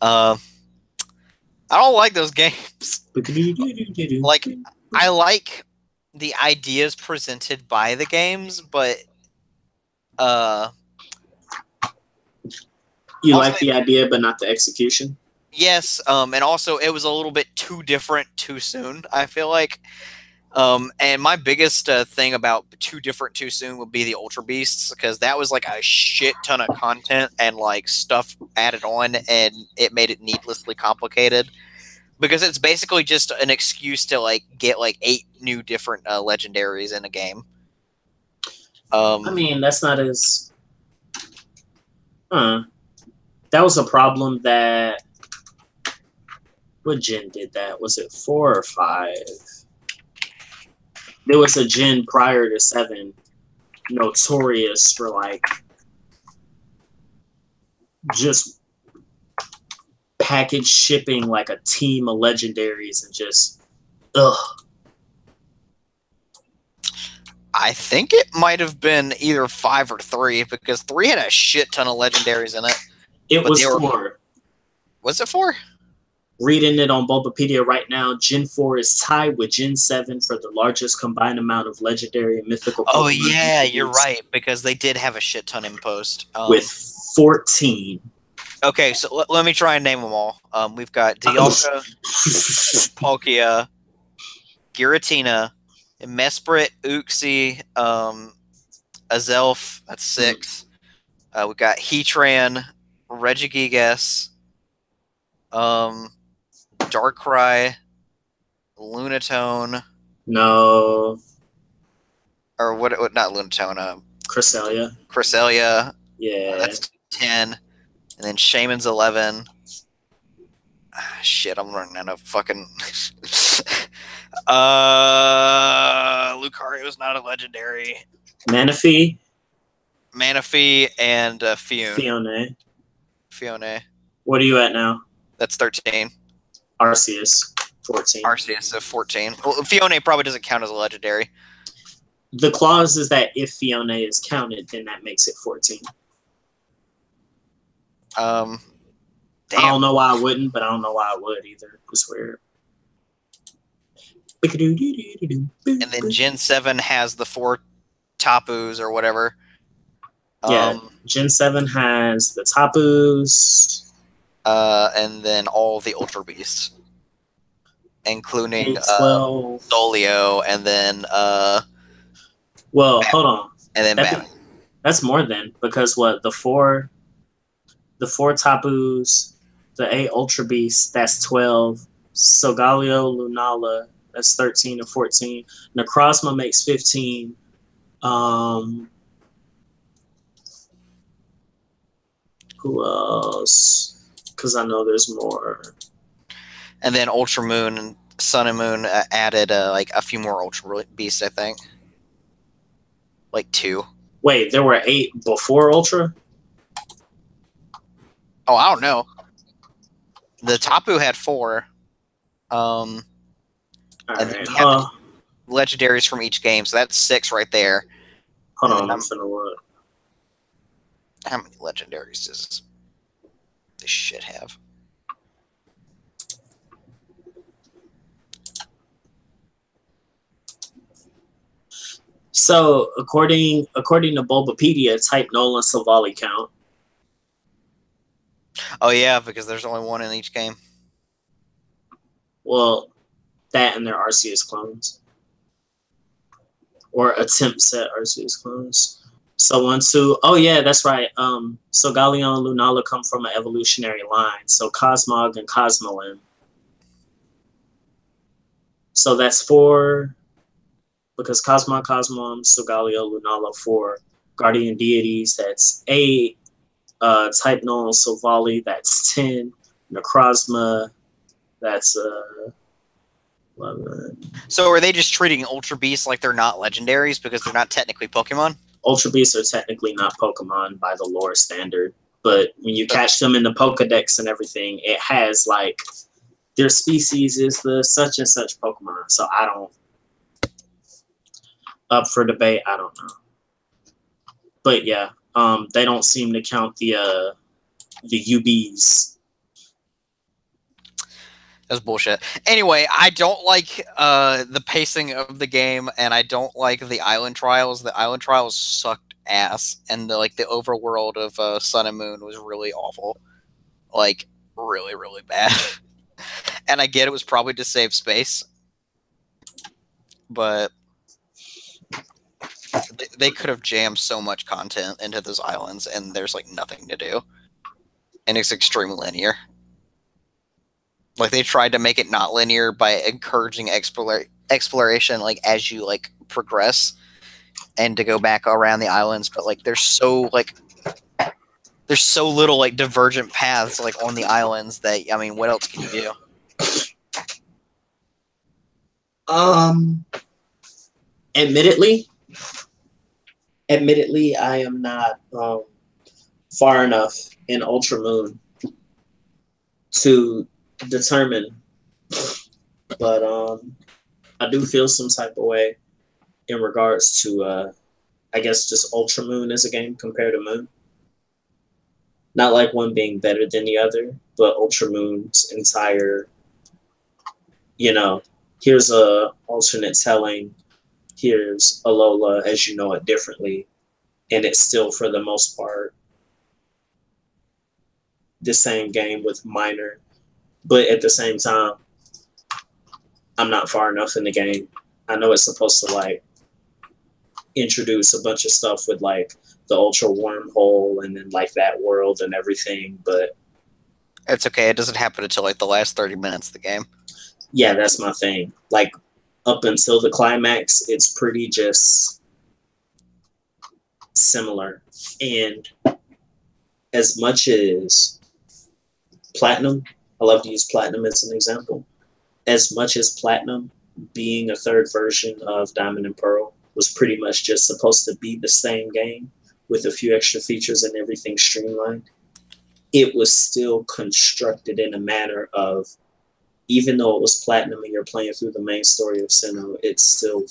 I don't like those games. Like, I like the ideas presented by the games, but you like the idea but not the execution? Yes, and also it was a little bit too different too soon, I feel like. And my biggest thing about too different too soon would be the Ultra Beasts, because that was like a shit ton of content and like stuff added on, and it made it needlessly complicated. Because it's basically just an excuse to like get like 8 new different legendaries in a game. I mean, that's not as that that was a problem that what gen did that? Was it 4 or 5? There was a gen prior to 7 notorious for like just package shipping like a team of legendaries and just ugh. I think it might have been either 5 or 3 because 3 had a shit ton of legendaries in it. It was 4. Was it 4? Reading it on Bulbapedia right now, Gen 4 is tied with Gen 7 for the largest combined amount of legendary and mythical Pokemon. Oh, yeah, you're right, because they did have a shit ton in post. With 14. Okay, so let me try and name them all. We've got Dialga, Palkia, Giratina, Mesprit, Uxie, Azelf, that's 6. We've got Heatran, Regigigas, Darkrai, Lunatone. No. Or what not Lunatone, Cresselia. Cresselia. Yeah. That's 10. And then Shaman's 11. Shit, I'm running out of fucking... Lucario's not a legendary. Manaphy. Manaphy and Fione. Fione. What are you at now? That's 13. Arceus, 14. Arceus, 14. Well, Fione probably doesn't count as a legendary. The clause is that if Fione is counted, then that makes it 14. Damn. I don't know why I wouldn't, but I don't know why I would either. It's weird. And then Gen 7 has the 4 Tapus or whatever. Yeah, Gen 7 has the Tapus. And then all the Ultra Beasts. Including Dolio, and then well, hold on. And then that's more than, because what, the 4 Tapus, the 8 Ultra Beasts, that's 12. Solgaleo, Lunala, that's 13 or 14. Necrozma makes 15. Who else? Because I know there's more. And then Ultra Moon and Sun and Moon added like a few more Ultra Beasts, I think. Like 2. Wait, there were 8 before Ultra? Oh, I don't know. The Tapu had 4. And then you have legendaries from each game, so that's 6 right there. Hold on, I'm finna look. How many legendaries does this shit have? So, according to Bulbapedia, type Nolan Savali count. Oh yeah, because there's only 1 in each game. Well, that and their Arceus clones. Or attempts at Arceus clones. So 1, 2. Oh yeah, that's right. So Galleon and Lunala come from an evolutionary line. So Cosmog and Cosmoem. So that's 4. Because Cosmog, Cosmoem, Solgaleo, Lunala, 4 Guardian Deities, that's 8. Type Nolan Sovali, that's 10. Necrozma, that's 11. So are they just treating Ultra Beasts like they're not legendaries because they're not technically Pokemon? Ultra Beasts are technically not Pokemon by the lore standard, but when you catch them in the Pokedex and everything, it has like their species is the such and such Pokemon. So I don't. Up for debate, I don't know. But yeah, they don't seem to count the UBs. That's bullshit. Anyway, I don't like the pacing of the game, and I don't like the island trials. The island trials sucked ass, and the overworld of Sun and Moon was really awful. Like, really, really bad. And I get it was probably to save space, but they could have jammed so much content into those islands, and there's like nothing to do. And it's extremely linear. Like, they tried to make it not linear by encouraging exploration, like, as you, like, progress and to go back around the islands. But, like, they're so, like, There's so little like divergent paths like on the islands that I mean, what else can you do? Admittedly, I am not far enough in Ultra Moon to determine, but I do feel some type of way in regards to I guess just Ultra Moon as a game compared to Moon. Not like one being better than the other, but Ultra Moon's entire, you know, here's a alternate telling, here's Alola as you know it differently, and it's still for the most part the same game with minor, but at the same time, I'm not far enough in the game. I know it's supposed to like introduce a bunch of stuff with like the Ultra Wormhole and then like that world and everything, but It's okay. It doesn't happen until like the last 30 minutes of the game. yeah, that's my thing. Like up until the climax, it's pretty just similar. And as much as Platinum, I love to use Platinum as an example. As much as Platinum being a third version of Diamond and Pearl was pretty much just supposed to be the same game with a few extra features and everything streamlined, it was still constructed in a manner of, even though it was Platinum and you're playing through the main story of Sinnoh, it still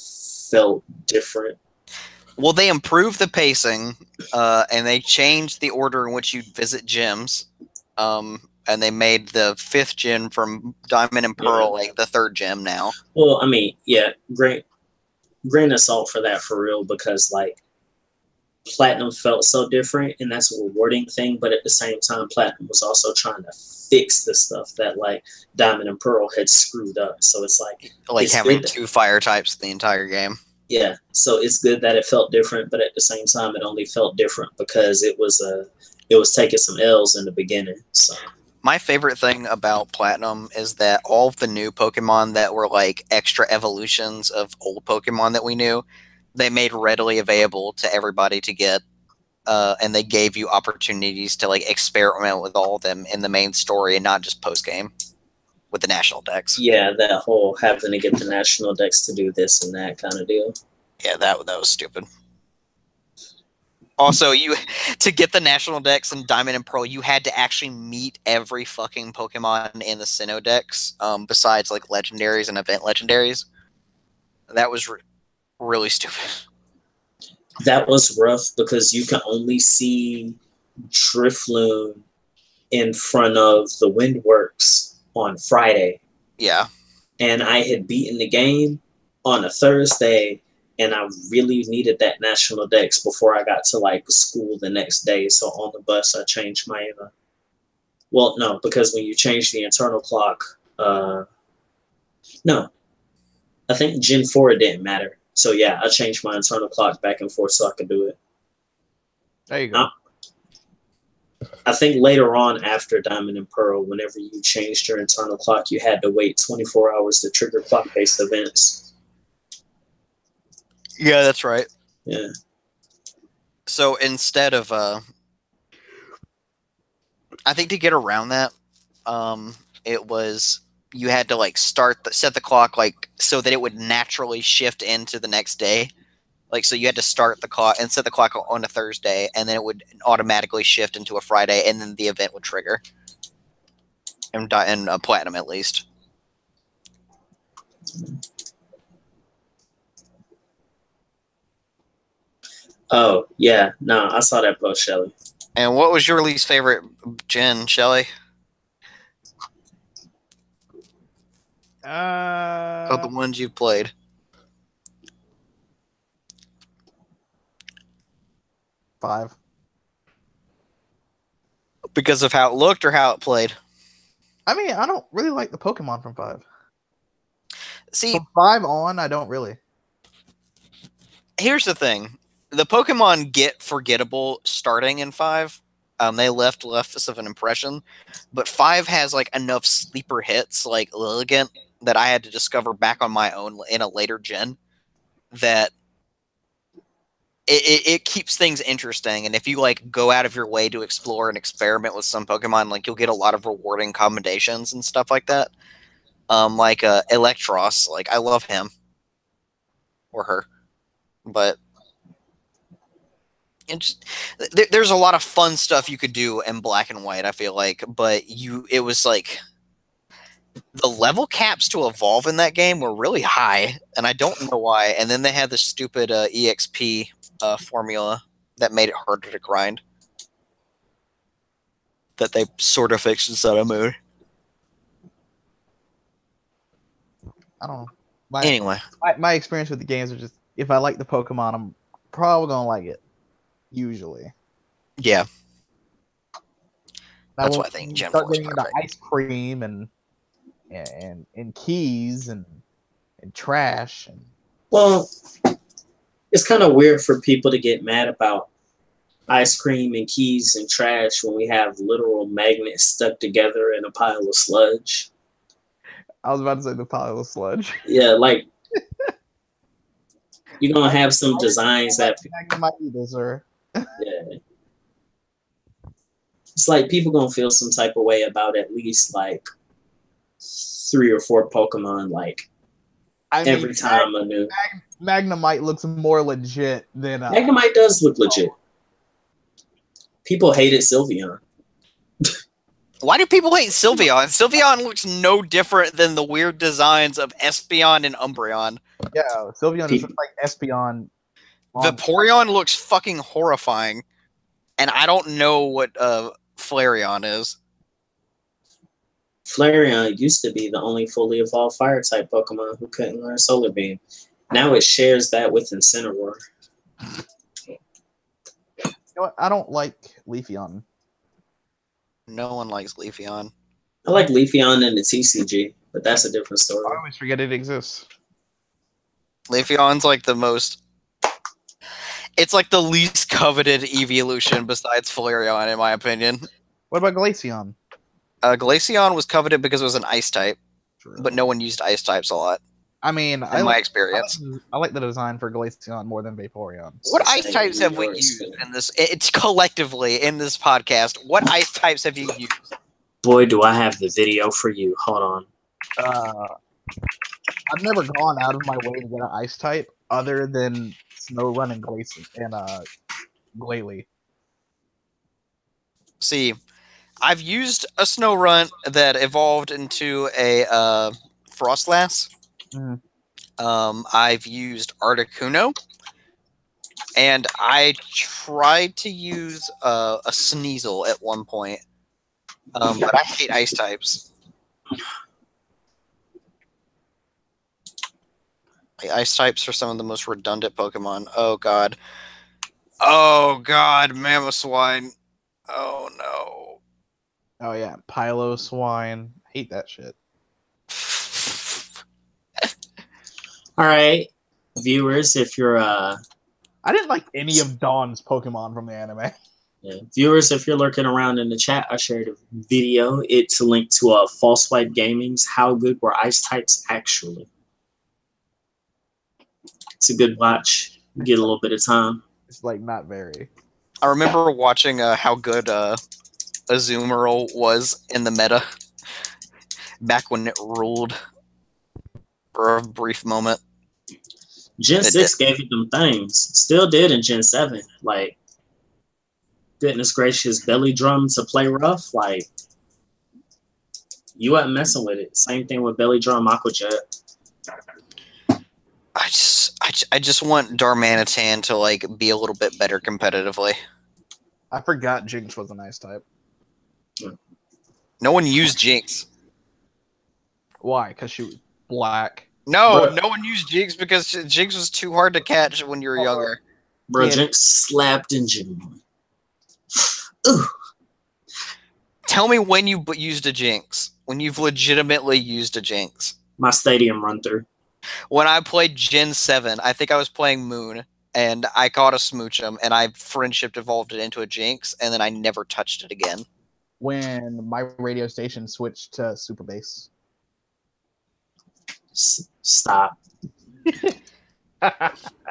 felt different. Well, they improved the pacing, and they changed the order in which you visit gyms, and they made the 5th gym from Diamond and Pearl like the 3rd gym now. Well, I mean, yeah, grain of salt for that for real, because like Platinum felt so different, and that's a rewarding thing, but at the same time, Platinum was also trying to fix the stuff that like Diamond and Pearl had screwed up. So it's like having 2 fire types the entire game. Yeah, so it's good that it felt different, but at the same time, it only felt different because it was taking some L's in the beginning. So my favorite thing about Platinum is that all of the new Pokemon that were like extra evolutions of old Pokemon that we knew, they made readily available to everybody to get, and they gave you opportunities to like experiment with all of them in the main story and not just post game with the national decks. Yeah, that whole having to get the national decks to do this and that kind of deal. Yeah, that was stupid. Also, to get the national decks in Diamond and Pearl, you had to actually meet every fucking Pokemon in the Sinnoh decks, besides like legendaries and event legendaries. That was really stupid. That was rough because you can only see Drifloon in front of the Windworks on Friday. Yeah. And I had beaten the game on a Thursday, and I really needed that national dex before I got to like school the next day. So on the bus, I changed my well, no, because when you change the internal clock, no, I think Gen 4 it didn't matter. So yeah, I changed my internal clock back and forth so I could do it. There you go. I think later on after Diamond and Pearl, whenever you changed your internal clock, you had to wait 24 hours to trigger clock-based events. Yeah, that's right. Yeah. So instead of, I think to get around that, it was, you had to like set the clock like so that it would naturally shift into the next day. Like, so you had to start the clock and set the clock on a Thursday, and then it would automatically shift into a Friday, and then the event would trigger. And Platinum, at least. Oh, yeah. No, I saw that post, Shelly. And what was your least favorite gen, Shelly? Of the ones you played. Five. Because of how it looked or how it played? I mean, I don't really like the Pokemon from 5. See, from 5 on, I don't really. Here's the thing. The Pokemon get forgettable starting in 5. They left us of an impression. But 5 has like enough sleeper hits like Lilligant that I had to discover back on my own in a later gen that it keeps things interesting. And if you like go out of your way to explore and experiment with some Pokemon, like you'll get a lot of rewarding combinations and stuff like that. Like Electros, like I love him or her, but there's a lot of fun stuff you could do in Black and White. I feel like, but it was like the level caps to evolve in that game were really high, and I don't know why. And then they had the stupid EXP formula that made it harder to grind. That they sort of fixed in Sun and Moon. I don't know. Anyway, my experience with the games are just, if I like the Pokemon, I'm probably gonna like it. Usually, yeah. now, That's why I think Gen 4 is perfect. Ice cream and keys and trash and. Well, it's kind of weird for people to get mad about ice cream and keys and trash when we have literal magnets stuck together in a pile of sludge. I was about to say the pile of sludge. Yeah, like you're gonna have some designs that yeah. It's like people gonna feel some type of way about at least like 3 or 4 Pokemon like every time a new Magnemite looks more legit than Magnemite does look legit. People hated Sylveon. Why do people hate Sylveon? Sylveon looks no different than the weird designs of Espeon and Umbreon. Yeah, Sylveon is just like Espeon. Vaporeon looks fucking horrifying. And I don't know what Flareon is. Flareon used to be the only fully evolved Fire-type Pokemon who couldn't learn Solar Beam. Now it shares that with Incineroar. You know what? I don't like Leafeon. No one likes Leafeon. I like Leafeon in the TCG, but that's a different story. I always forget it exists. Leafeon's like the most... It's like the least coveted evolution besides Flareon, in my opinion. What about Glaceon? Glaceon was coveted because it was an ice type, True. but no one used ice types a lot. I mean, in my experience, I like the design for Glaceon more than Vaporeon. What ice types have we used in this? It's collectively in this podcast. What ice types have you used? Boy, do I have the video for you. Hold on. I've never gone out of my way to get an ice type other than Snorunt and Glaceon and Glalie. See, I've used a Snorunt that evolved into a Frostlass. I've used Articuno, and I tried to use a Sneasel at one point, but I hate ice types. The ice types are some of the most redundant Pokemon. Oh god. Oh god, Mamoswine. Oh no. Oh yeah, Piloswine. Hate that shit. All right, viewers, if you're I didn't like any of Dawn's Pokemon from the anime. Yeah. Viewers, if you're lurking around in the chat, I shared a video. It's linked to False Swipe Gaming's How Good Were Ice Types Actually. It's a good watch. You get a little bit of time. It's like not very. I remember watching how good Azumarill was in the meta back when it ruled for a brief moment. Gen 6 gave you them things. Still did in Gen 7. Like, goodness gracious, Belly Drum to play rough. Like, you wasn't messing with it. Same thing with Belly Drum, Aqua Jet. I just want Darmanitan to like be a little bit better competitively. I forgot Jinx was a nice type. No one used Jinx. Why? Because she was black. No, no one used Jinx because Jinx was too hard to catch when you were younger. Bro, Jinx slapped in Gen 1. Ooh. Tell me when you used a Jinx. When you've legitimately used a Jinx. My stadium run through. When I played Gen 7, I think I was playing Moon, and I caught a Smoochum, and I friendship evolved it into a Jinx, and then I never touched it again. When my radio station switched to Super Bass. Stop.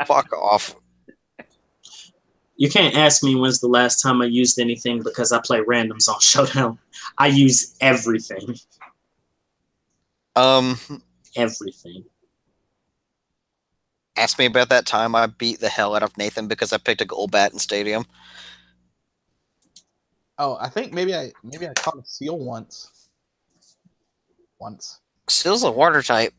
Fuck off. You can't ask me when's the last time I used anything because I play randoms on Showdown. I use everything. Everything. Ask me about that time I beat the hell out of Nathan because I picked a gold bat in Stadium. Oh, I think maybe I caught a seal once. Seal's a water type.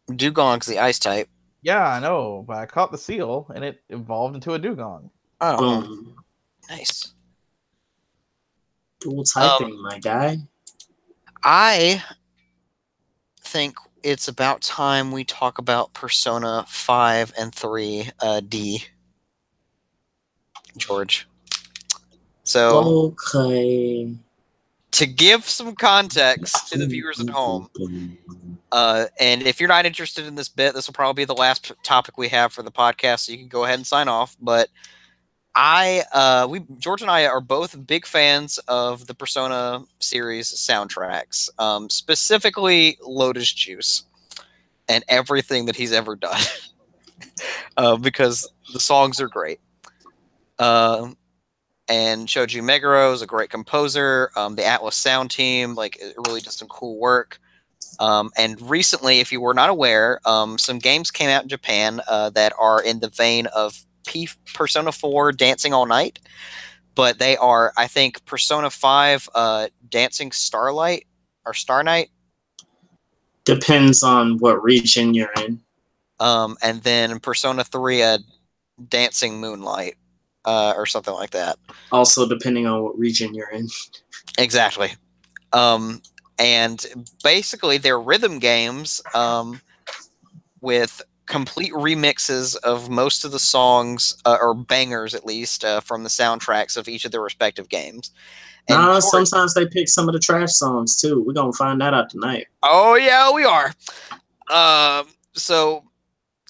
Dugong's the ice type. Yeah, I know, but I caught the seal and it evolved into a dugong. Oh, Boom. nice. Dual typing, my guy. I think it's about time we talk about Persona 5 and 3 D. George. So, Okay. to give some context to the viewers at home, and if you're not interested in this bit, this will probably be the last topic we have for the podcast, so you can go ahead and sign off. But George and I are both big fans of the Persona series soundtracks, specifically Lotus Juice and everything that he's ever done, because the songs are great. And Shoji Meguro is a great composer. The Atlas sound team, it really does some cool work. And recently, if you were not aware, some games came out in Japan that are in the vein of Persona 4 Dancing All Night, but they are, I think, Persona 5 Dancing Starlight or Star Night. Depends on what region you're in. And then Persona 3 Dancing Moonlight or something like that. Also, depending on what region you're in. Exactly. And basically, they're rhythm games with complete remixes of most of the songs, or bangers at least, from the soundtracks of each of their respective games. And sometimes they pick some of the trash songs too. We're gonna find that out tonight. Oh yeah, we are. So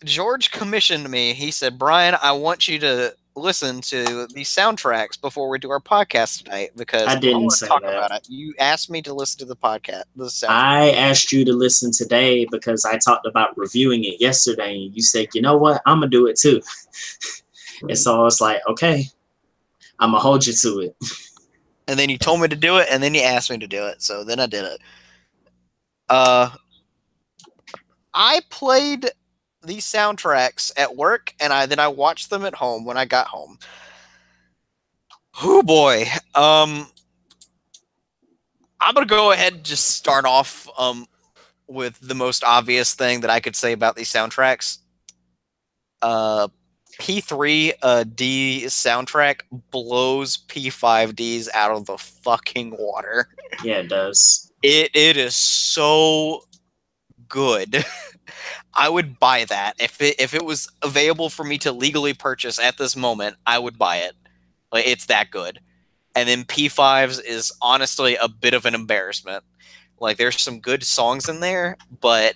George commissioned me. He said, "Brian, I want you to listen to these soundtracks before we do our podcast tonight because I didn't want to say talk that. about it." You asked me to listen to the podcast. The soundtrack. I asked you to listen today because I talked about reviewing it yesterday, and you said, "You know what? I'm gonna do it too." And so I was like, "Okay, I'm gonna hold you to it." And then you told me to do it, and then you asked me to do it, so then I did it. I played these soundtracks at work, and then I watched them at home when I got home. Oh boy. I'm gonna go ahead and just start off with the most obvious thing that I could say about these soundtracks. P3D soundtrack blows P5D's out of the fucking water. Yeah, it does. It is so good. I would buy that if it was available for me to legally purchase at this moment. I would buy it. Like, it's that good. And then P5's is honestly a bit of an embarrassment. Like, there's some good songs in there, but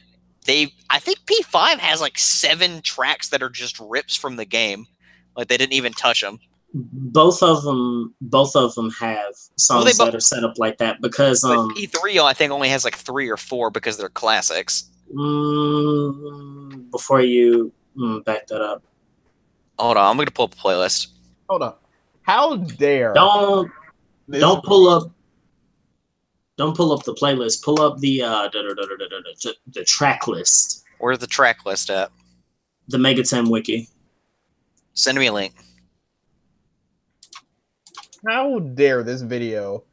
I think P5 has like 7 tracks that are just rips from the game. Like, they didn't even touch them. Both of them have songs that are set up like that because P3 I think only has like 3 or 4 because they're classics. Before you back that up, hold on, I'm gonna pull up a playlist. Hold on, how dare don't pull up the playlist. Pull up the track list. Where's the track list at? The Megaten wiki. Send me a link. How dare this video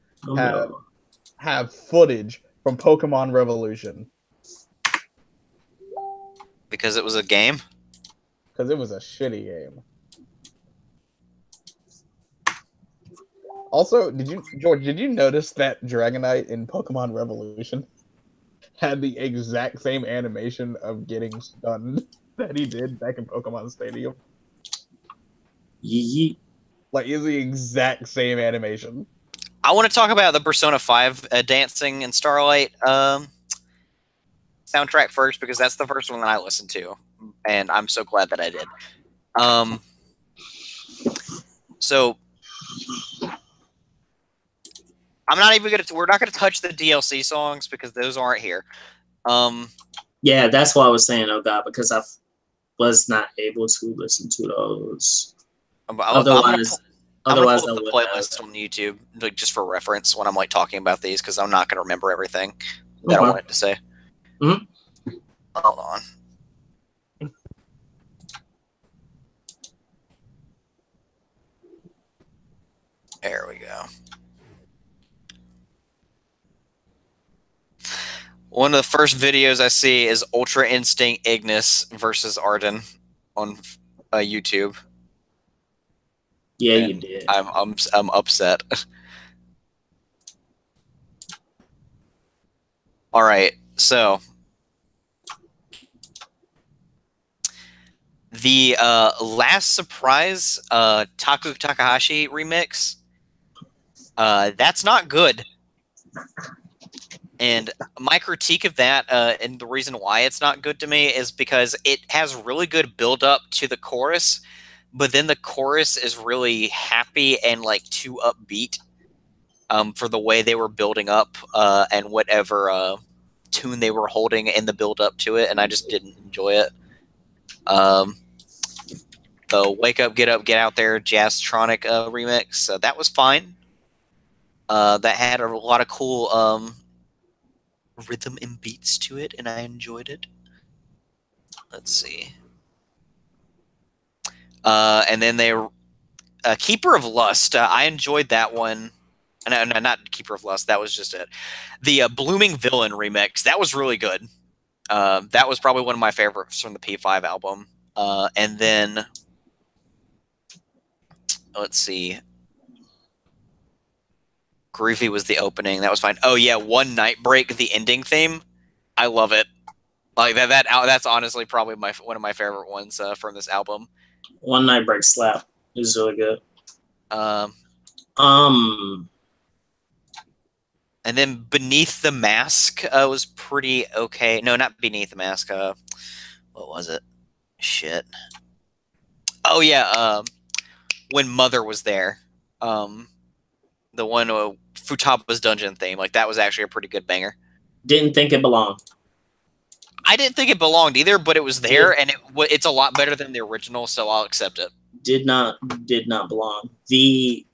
have footage from Pokemon Revolution? Because it was a game? Because it was a shitty game. Also, George, did you notice that Dragonite in Pokemon Revolution had the exact same animation of getting stunned that he did back in Pokemon Stadium? Yeet. Like, it's the exact same animation. I want to talk about the Persona 5 Dancing in Starlight soundtrack first, because that's the first one that I listened to, and I'm so glad that I did. So we're not gonna touch the DLC songs because those aren't here. Yeah, that's why I was saying, oh god, because I was not able to listen to those. Otherwise, I'm gonna Otherwise, pull I up the would playlist on YouTube, like, just for reference when I'm like talking about these, because I'm not gonna remember everything that I Okay. wanted to say. Mhm. Hold on. There we go. One of the first videos I see is Ultra Instinct Ignis versus Arden on YouTube. Yeah, And you did. I'm upset. All right, so the Last Surprise Taku Takahashi remix, that's not good. And my critique of that, and the reason why it's not good to me, is because it has really good build up to the chorus, but then the chorus is really happy and like too upbeat for the way they were building up and whatever tune they were holding in the build up to it, and I just didn't enjoy it. The Wake Up, Get Out There Jazztronic remix, that was fine. That had a lot of cool rhythm and beats to it, and I enjoyed it. Let's see. And then they Keeper of Lust. I enjoyed that one. No, not Keeper of Lust. That was just it. The Blooming Villain remix. That was really good. That was probably one of my favorites from the P5 album. And then let's see. Groovy was the opening. That was fine. Oh yeah, One Night Break, the ending theme. I love it. Like that's honestly probably one of my favorite ones from this album. One Night Break slap is really good. And then Beneath the Mask was pretty okay. No, not Beneath the Mask. What was it? Shit. Oh yeah. When Mother was there. The one Futaba's Dungeon theme. Like that was actually a pretty good banger. Didn't think it belonged. I didn't think it belonged either, but it was there, and it's a lot better than the original, so I'll accept it. Did not belong. The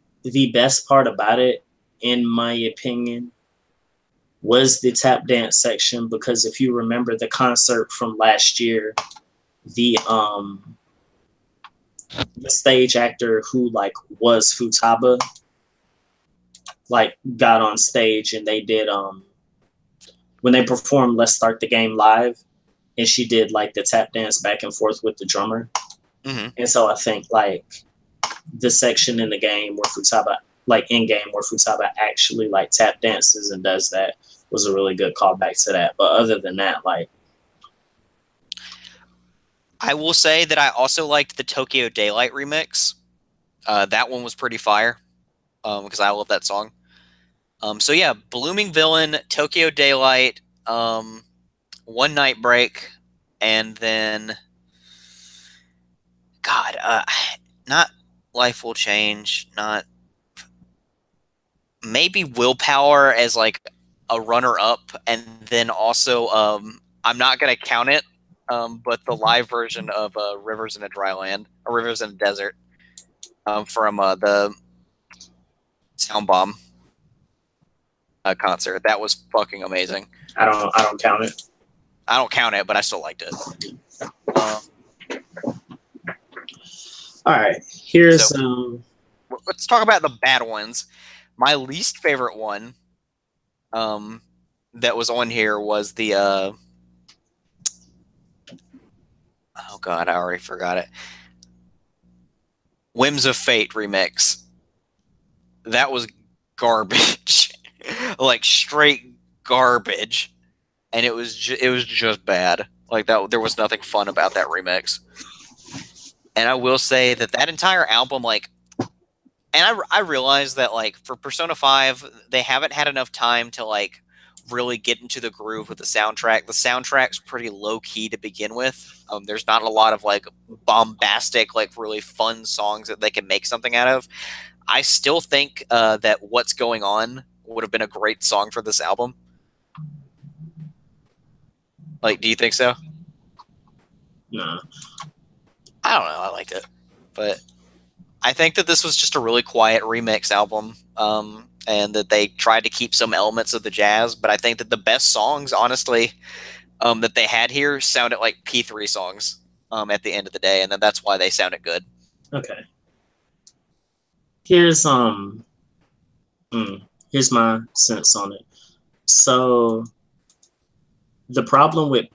best part about it, in my opinion, was the tap dance section, because if you remember the concert from last year, the stage actor who like was Futaba like got on stage, and they did when they performed Let's Start the Game Live, and she did like the tap dance back and forth with the drummer. Mm-hmm. And so I think like the section in the game where Futaba, like in game where Futaba actually like tap dances and does that, was a really good callback to that. But other than that, like, I will say that I also liked the Tokyo Daylight remix. That one was pretty fire because I love that song. So yeah, Blooming Villain, Tokyo Daylight, One Night Break, and then God, not Life Will Change, not maybe Willpower as like a runner-up, and then also I'm not gonna count it, but the live version of Rivers in a Dry Land, or Rivers in a Desert, from the Sound Bomb concert. That was fucking amazing. I don't count it. I don't count it, but I still liked it. All right, here's let's talk about the bad ones. My least favorite one that was on here was the oh god, I already forgot it. Whims of Fate remix. That was garbage. Like straight garbage. And it was just bad. Like that, there was nothing fun about that remix. And I will say that entire album, like, and I realized that like for Persona 5, they haven't had enough time to like really get into the groove with the soundtrack. The soundtrack's pretty low key to begin with. There's not a lot of like bombastic, like really fun songs that they can make something out of. I still think that What's Going On would have been a great song for this album. Like, do you think so? no. I don't know. I liked it, but I think that this was just a really quiet remix album, and that they tried to keep some elements of the jazz. But I think that the best songs, honestly, that they had here sounded like P3 songs at the end of the day, and then that's why they sounded good. Okay. Here's here's my sense on it. So the problem with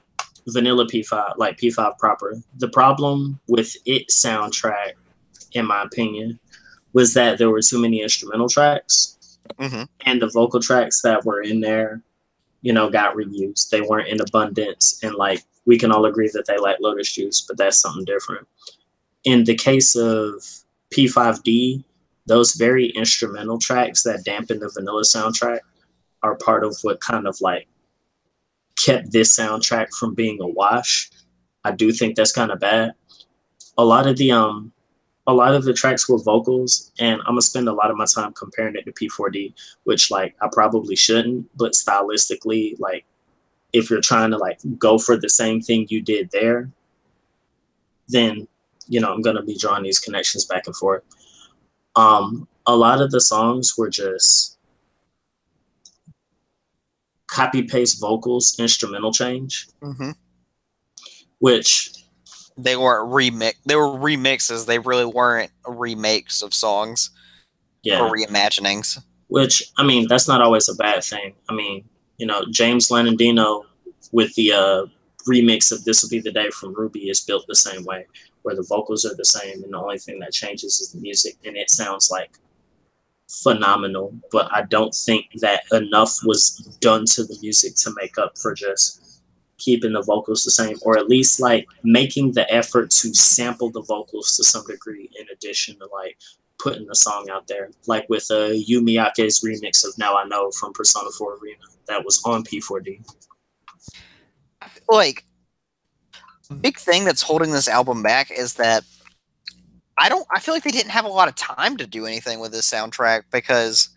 vanilla P5, like P5 proper, the problem with its soundtrack, in my opinion, was that there were too many instrumental tracks, and the vocal tracks that were in there, you know, got reused. They weren't in abundance, and like we can all agree that they like Lotus Juice, but that's something different. In the case of P5D, those very instrumental tracks that dampen the vanilla soundtrack are part of what kind of like kept this soundtrack from being a wash. I do think that's kind of bad. A lot of the tracks were vocals, and I'm gonna spend a lot of my time comparing it to P4D, which like I probably shouldn't, but stylistically, like if you're trying to like go for the same thing you did there, then you know I'm gonna be drawing these connections back and forth. A lot of the songs were just copy paste vocals, instrumental change, which they weren't They were remixes. They really weren't remakes of songs, or reimaginings. Which I mean, that's not always a bad thing. I mean, you know, James Landino with the remix of "This Will Be the Day" from Ruby is built the same way, where the vocals are the same, and the only thing that changes is the music, and it sounds like phenomenal. But I don't think that enough was done to the music to make up for just keeping the vocals the same, or at least like making the effort to sample the vocals to some degree in addition to like putting the song out there, like with Yu Miyake's remix of "Now I Know" from Persona 4 Arena that was on P4D. Like, a big thing that's holding this album back is that I feel like they didn't have a lot of time to do anything with this soundtrack, because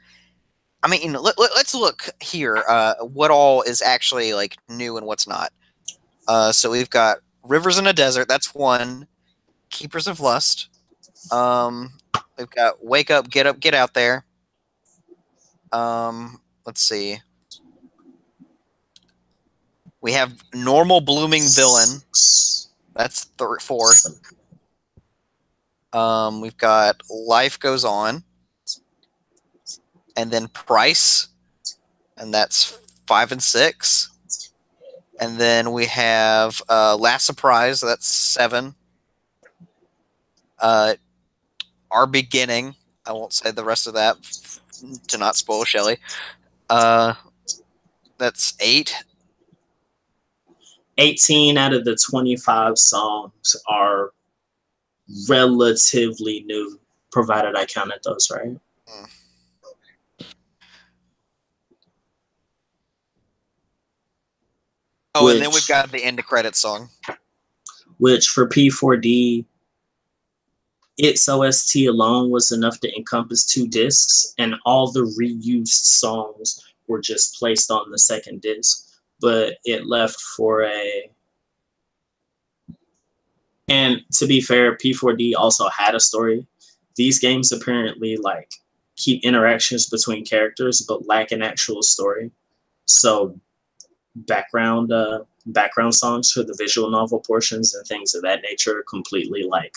I mean, let's look here. What all is actually like new and what's not. So we've got "Rivers in a Desert." That's one. "Keepers of Lust." We've got "Wake Up, Get Out There." Let's see. We have "Normal Blooming Villain." That's 4. We've got "Life Goes On." And then "Price," and that's 5 and 6. And then we have "Last Surprise," that's 7. "Our Beginning," I won't say the rest of that to not spoil Shelly. That's 8. 18 out of the 25 songs are relatively new, provided I counted those right. Oh, and then we've got the end of credits song. Which for P4D, its OST alone was enough to encompass 2 discs, and all the reused songs were just placed on the second disc. But it left for a... And to be fair, P4D also had a story. These games apparently like keep interactions between characters, but lack an actual story. So background songs for the visual novel portions and things of that nature are completely like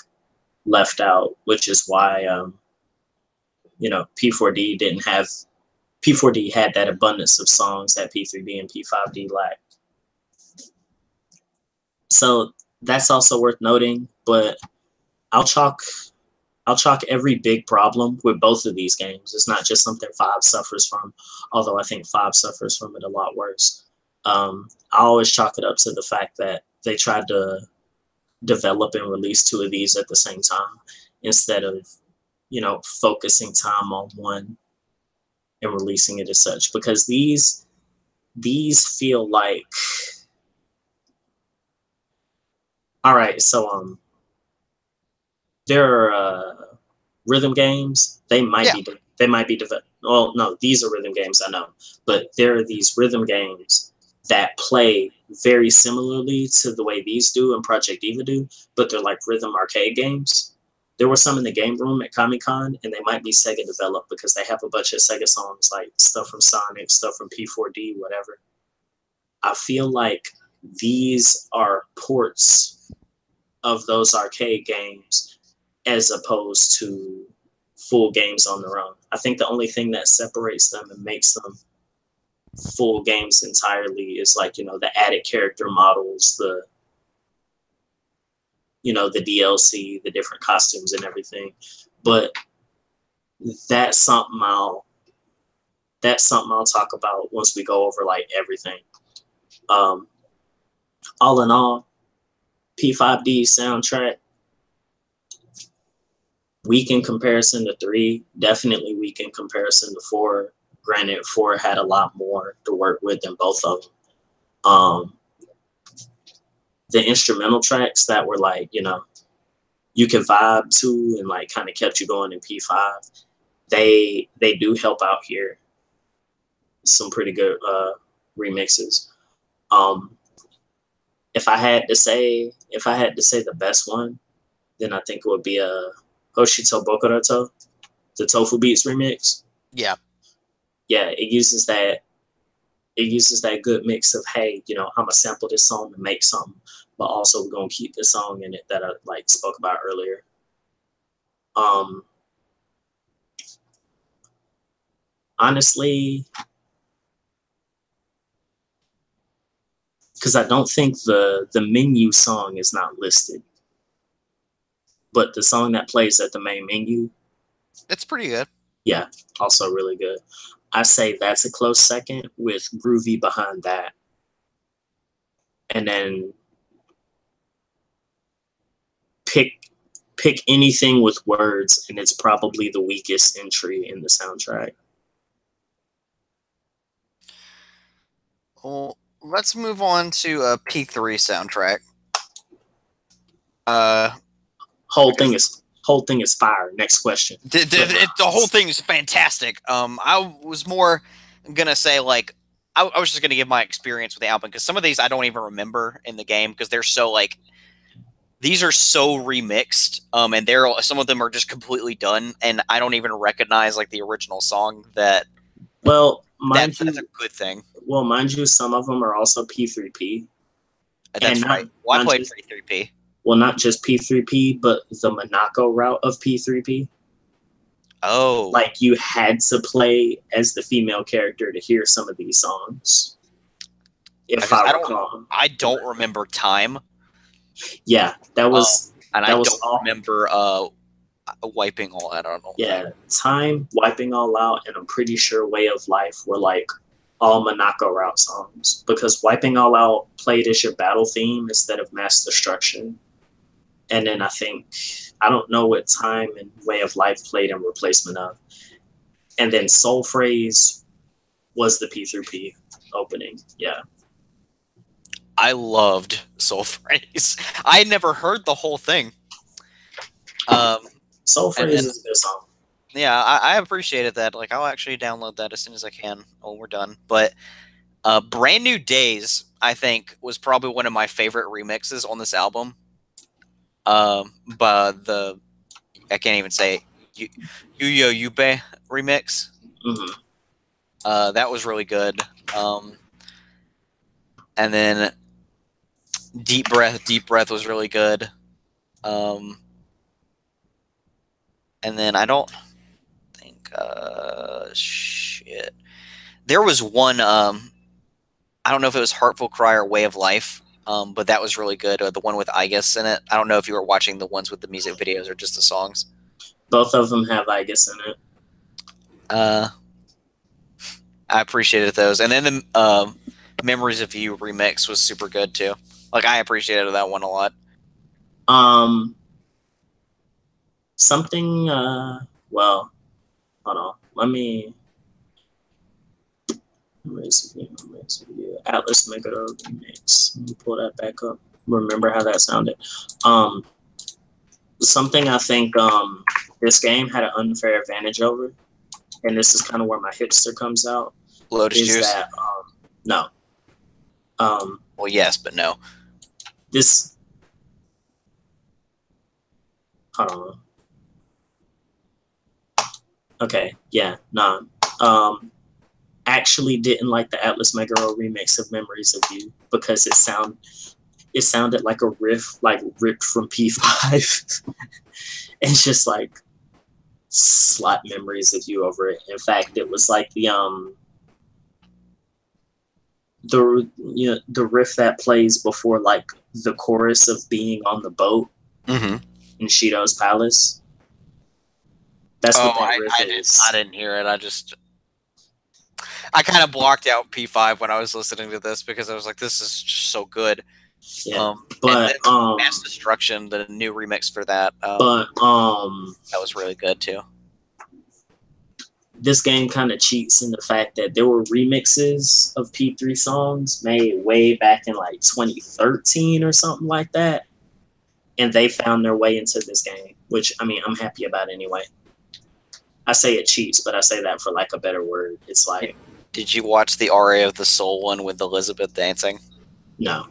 left out, which is why you know, P4D had that abundance of songs that P3D and P5D lacked. So that's also worth noting, but I'll chalk every big problem with both of these games. It's not just something 5 suffers from, although I think 5 suffers from it a lot worse. I always chalk it up to the fact that they tried to develop and release 2 of these at the same time instead of, you know, focusing time on one and releasing it as such. Because these feel like... All right, so there are rhythm games. They might be developed. Well, no, these are rhythm games, I know, but there are these rhythm games that play very similarly to the way these do and Project Diva do, but they're like rhythm arcade games. there were some in the game room at Comic-Con, and they might be Sega developed because they have a bunch of Sega songs, like stuff from Sonic, stuff from P4D, whatever. I feel like these are ports of those arcade games as opposed to full games on their own. I think the only thing that separates them and makes them full games entirely is like, you know, the added character models, the, you know, the DLC, the different costumes and everything. But that's something I'll talk about once we go over like everything. All in all, P5D soundtrack, weak in comparison to 3, definitely weak in comparison to 4. Granted, 4 had a lot more to work with than both of them. The instrumental tracks that were like, you know, you can vibe to and like kind of kept you going in P5, they do help out here. Some pretty good remixes. If I had to say the best one, then I think it would be Hoshito Bokoroto, the Tofu Beats remix. Yeah. Yeah, it uses that good mix of, hey, you know, I'm gonna sample this song and make something, but also we're gonna keep the song in it that I like spoke about earlier. Honestly, because I don't think the menu song is not listed, but the song that plays at the main menu, It's pretty good. yeah, also really good. I say that's a close second with Groovy behind that. And then pick anything with words, and it's probably the weakest entry in the soundtrack. Well, let's move on to a P3 soundtrack. Whole thing is fire. Next question. The whole thing is fantastic. I was more gonna say like I was just gonna give my experience with the album because some of these I don't even remember in the game because they're so like these are so remixed. And some of them are just completely done, and I don't even recognize like the original song. Well, that's a good thing. Well, mind you, some of them are also P3P. That's right. Well, I played P3P. Well, not just P3P, but the Monaco route of P3P. Oh. Like, you had to play as the female character to hear some of these songs. I don't remember Time. Yeah, that was... and I don't remember Wiping All Out. I don't know. Yeah, Time, Wiping All Out, and I'm pretty sure Way of Life were like all Monaco route songs. Because Wiping All Out played as your battle theme instead of Mass Destruction. And then I don't know what Time and Way of Life played in replacement of. And then Soul Phrase was the P3P opening. Yeah. I loved Soul Phrase. I had never heard the whole thing. Soul Phrase is a good song. Yeah, I appreciated that. Like, I'll actually download that as soon as I can. Oh, we're done. But Brand New Days, I think, was probably one of my favorite remixes on this album. But I can't even say it, Yuyo Yube remix. Mm-hmm. That was really good. And then Deep Breath was really good. And then I don't think shit. There was one I don't know if it was Heartful Cry or Way of Life. But that was really good. The one with Igus in it. I don't know if you were watching the ones with the music videos or just the songs. Both of them have Igus in it. I appreciated those. And then the Memories of You remix was super good too. Like, I appreciated that one a lot. Something, well, hold on. Let me Atlas Megaro remix. Let me pull that back up. Remember how that sounded. Something I think this game had an unfair advantage over, and this is kind of where my hipster comes out. Lotus Juice? That, no. Well, yes, but no. This... Hold on. Okay, yeah, nah. Actually didn't like the Atlas Megaro remix of Memories of You because it sounded like a riff, like ripped from P5. It's just like slap Memories of You over it. In fact, it was like the riff that plays before like the chorus of being on the boat in Shido's palace. That's what that riff is. I didn't hear it. I kind of blocked out P5 when I was listening to this because I was like, this is just so good. Yeah, but Mass Destruction, the new remix for that, that was really good too. This game kind of cheats in the fact that there were remixes of P3 songs made way back in like 2013 or something like that, and they found their way into this game, which I mean I'm happy about anyway. I say it cheats, but I say that for like a better word. It's like, did you watch the Aria of the Soul one with Elizabeth dancing? No.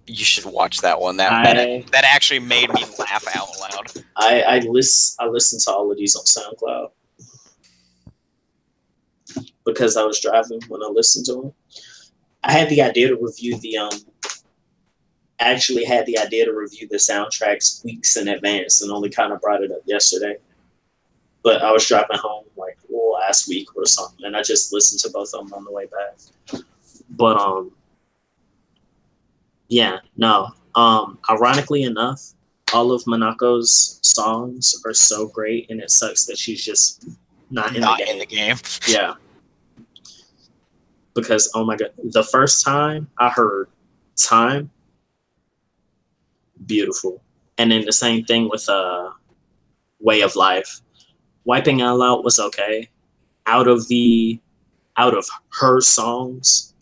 You should watch that one. That actually made me laugh out loud. I listened to all of these on SoundCloud because I was driving when I listened to them. I had the idea to review the soundtracks weeks in advance and only kind of brought it up yesterday. But I was driving home like last week or something, and I just listened to both of them on the way back. But yeah, no. Ironically enough, all of Monaco's songs are so great, and it sucks that she's just not in the game. Yeah. Because, oh my God, the first time I heard Time, beautiful. And then the same thing with Way of Life. Wiping All Out was okay. Out of her songs,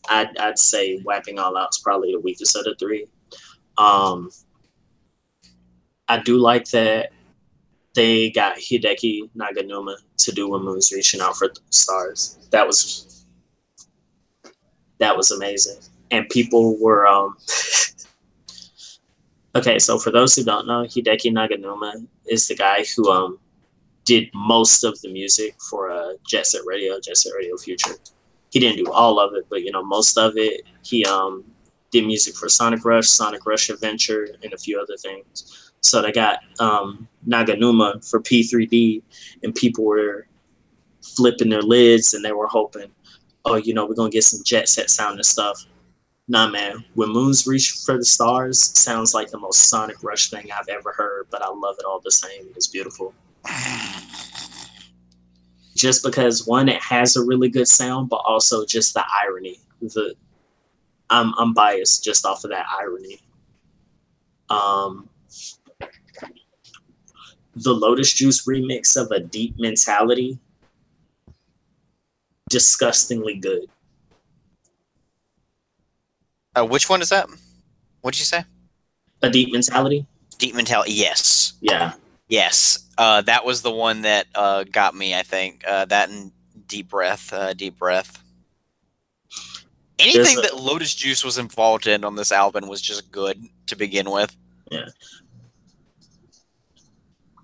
I'd say Wiping All Out is probably the weakest of the three. I do like that they got Hideki Naganuma to do When Moon's Reaching Out for the Stars. That was amazing. And people were okay, so for those who don't know, Hideki Naganuma is the guy who did most of the music for Jet Set Radio Future. He didn't do all of it, but most of it. He did music for Sonic Rush Adventure, and a few other things. So they got Naganuma for P3D, and people were flipping their lids, and they were hoping, we're gonna get some Jet Set sound and stuff. Nah, man. When Moon's Reach for the Stars sounds like the most Sonic Rush thing I've ever heard, but I love it all the same. It's beautiful. Just because, one, it has a really good sound, but also just the irony. I'm biased just off of that irony. The Lotus Juice remix of A Deep Mentality, disgustingly good. Which one is that? What'd you say? A Deep Mentality? Deep Mentality, yes. Yeah. Yes. That was the one that got me, I think. That and Deep Breath. Anything that Lotus Juice was involved in on this album was just good to begin with. Yeah.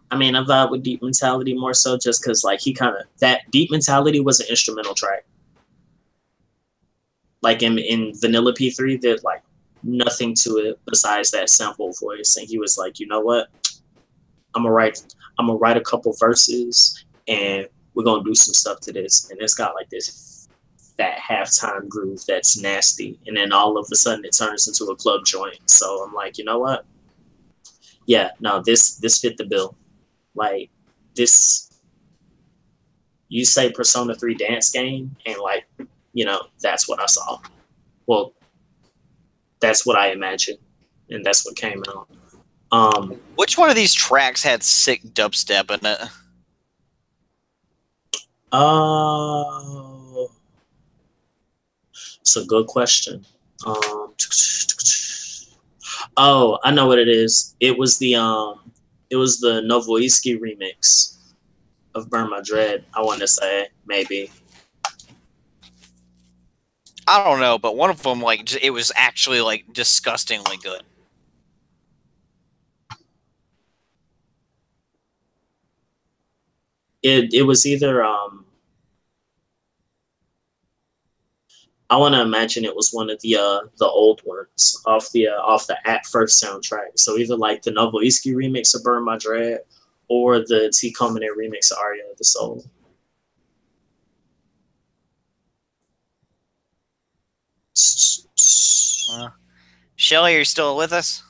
I mean, I vibe with Deep Mentality more so just because, like, that Deep Mentality was an instrumental track. Like, in Vanilla P3, there's, like, nothing to it besides that sample voice. And he was like, you know what? I'm gonna write a couple verses, and we're going to do some stuff to this. And it's got, like, this fat halftime groove that's nasty. And then all of a sudden, it turns into a club joint. So I'm like, you know what? Yeah, no, this fit the bill. Like, this, you say Persona 3 dance game, and, like, that's what I saw. Well, that's what I imagined, and that's what came out. Which one of these tracks had sick dubstep in it? It's a good question. Oh, I know what it is. It was the Novoiski remix of Burn My Dread, I want to say, maybe. I don't know, but one of them, like, it was actually, like, disgustingly good. it was either I want to imagine it was one of the old ones off the At First soundtrack. So either like the Novoiski remix of Burn My Dread or the T Commoner remix of Aria of the Soul. Shelly, are you still with us?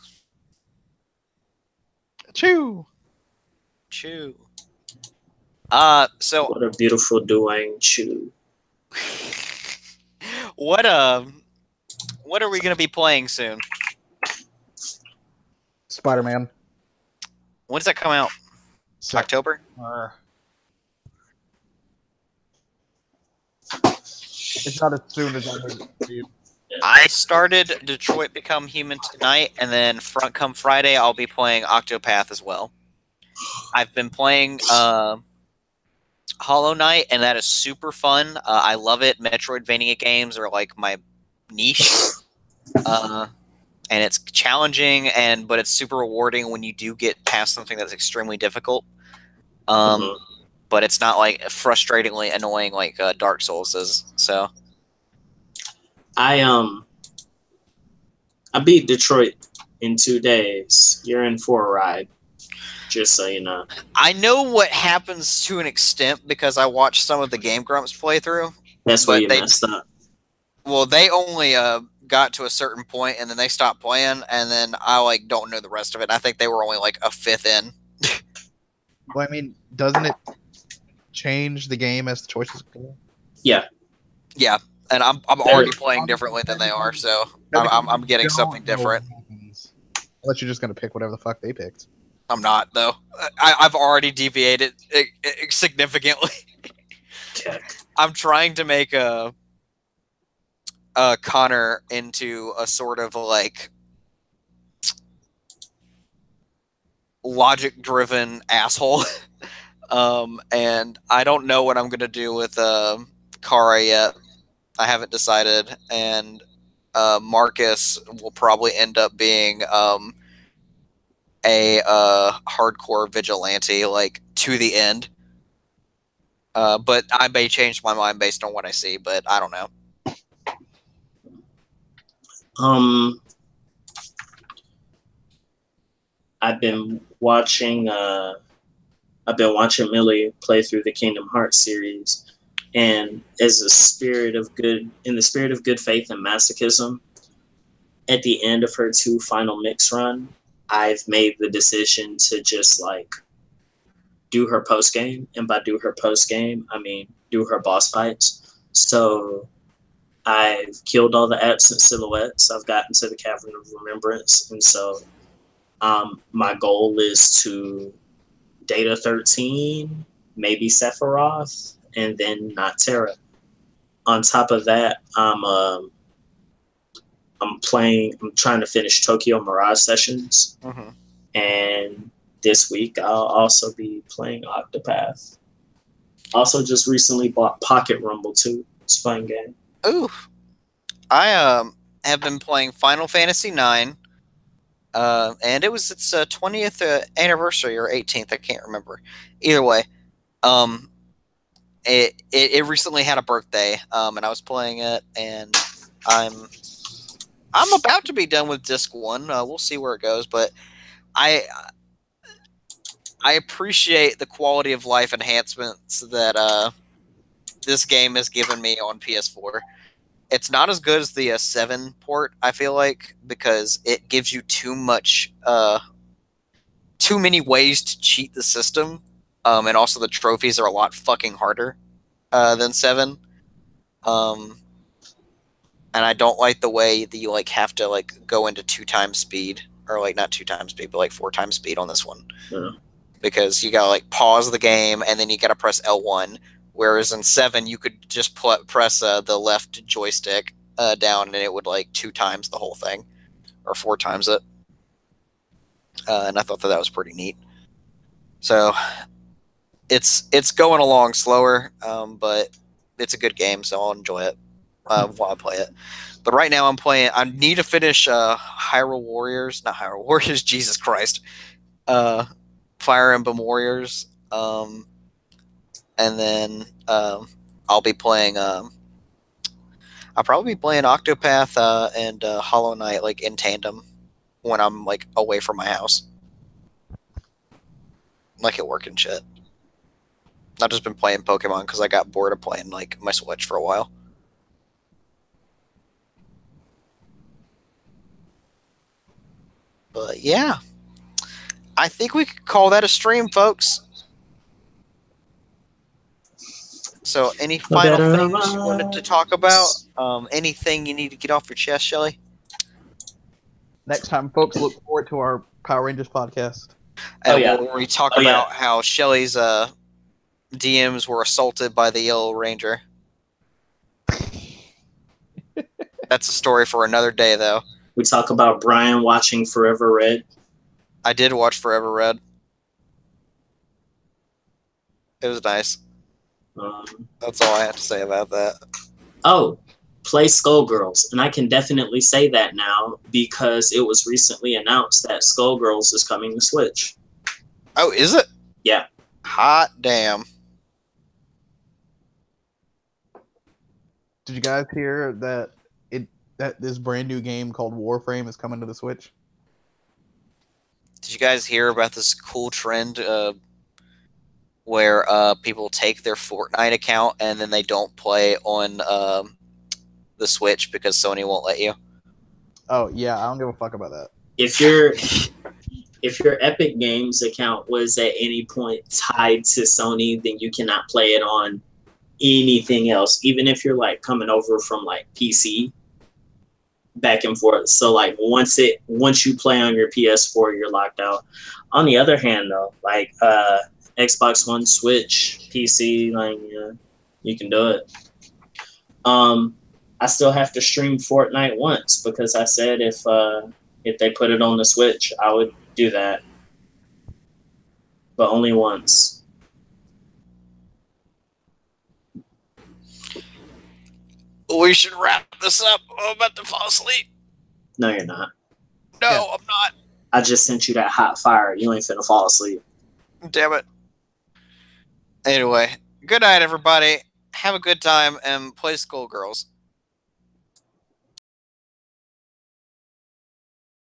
Chew. So What a beautiful Duang Chu. what are we gonna be playing soon? Spider-Man. When does that come out? October? It's not as soon as I heard it. I started Detroit Become Human tonight, and then come Friday, I'll be playing Octopath as well. I've been playing Hollow Knight, and that is super fun. I love it. Metroidvania games are like my niche, and it's challenging, but it's super rewarding when you do get past something that's extremely difficult. But it's not like frustratingly annoying like Dark Souls is. So I beat Detroit in 2 days. You're in for a ride. Just so you know. I know what happens to an extent because I watched some of the Game Grumps playthrough. That's where you messed up. Well, they only got to a certain point and then they stopped playing, and then I like don't know the rest of it. I think they were only like a fifth in. Well, I mean, doesn't it change the game as the choices go? Yeah. Yeah, and I'm already playing differently than they are, so I'm getting something different. Unless you're just gonna pick whatever the fuck they picked. I'm not though. I've already deviated significantly. I'm trying to make Connor into a sort of like logic-driven asshole, and I don't know what I'm gonna do with Kara yet. I haven't decided, and Marcus will probably end up being a hardcore vigilante, like to the end. But I may change my mind based on what I see, but I don't know. I've been watching Millie play through the Kingdom Hearts series, and in the spirit of good faith and masochism, at the end of her 2 final mix run, I've made the decision to just like do her post game, and by do her post game, I mean do her boss fights. So I've killed all the absent silhouettes. I've gotten to the Cavern of Remembrance, and so my goal is to Data 13, maybe Sephiroth, and then not Terra. On top of that, I'm trying to finish Tokyo Mirage Sessions, and this week I'll also be playing Octopath. Also, just recently bought Pocket Rumble 2. It's a fun game. Ooh, I have been playing Final Fantasy IX, and it was its 20th anniversary or 18th. I can't remember. Either way, it recently had a birthday, and I was playing it, and I'm about to be done with Disc 1. We'll see where it goes, but I appreciate the quality of life enhancements that this game has given me on PS4. It's not as good as the 7 port, I feel like, because it gives you too many ways to cheat the system, and also the trophies are a lot fucking harder than 7. And I don't like the way that you like have to like go into 2 times speed, or like not 2 times speed, but like 4 times speed on this one. Yeah. Because you gotta like pause the game and then you gotta press L1. Whereas in 7 you could just press the left joystick down and it would like 2 times the whole thing, or 4 times it. And I thought that was pretty neat. So it's going along slower, but it's a good game, so I'll enjoy it while I play it. But right now I need to finish Hyrule Warriors, not Hyrule Warriors, Jesus Christ. Fire Emblem Warriors. and then I'll be playing. I'll probably be playing Octopath and Hollow Knight like in tandem when I'm like away from my house, like at work and shit. I've just been playing Pokemon because I got bored of playing like my Switch for a while. But yeah, I think we could call that a stream, folks. So, any final things you wanted to talk about? Anything you need to get off your chest, Shelly? Next time, folks, look forward to our Power Rangers podcast. Where we talk about how Shelly's DMs were assaulted by the Yellow Ranger. That's a story for another day, though. We talk about Brian watching Forever Red. I did watch Forever Red. It was nice. That's all I have to say about that. Oh, play Skullgirls. And I can definitely say that now because it was recently announced that Skullgirls is coming to Switch. Oh, is it? Yeah. Hot damn. Did you guys hear that this brand new game called Warframe is coming to the Switch? Did you guys hear about this cool trend where people take their Fortnite account and then they don't play on the Switch because Sony won't let you? Oh yeah, I don't give a fuck about that. If your Epic Games account was at any point tied to Sony, then you cannot play it on anything else, even if you're like coming over from like PC back and forth. So like once you play on your PS4, you're locked out. On the other hand, though, like Xbox One, Switch, PC, like you can do it. I still have to stream Fortnite once because I said if they put it on the Switch, I would do that, but only once. We should wrap this up. I'm about to fall asleep. No, you're not. No, Yeah. I'm not. I just sent you that hot fire. You ain't finna fall asleep. Damn it. Anyway, good night, everybody. Have a good time and play Skullgirls.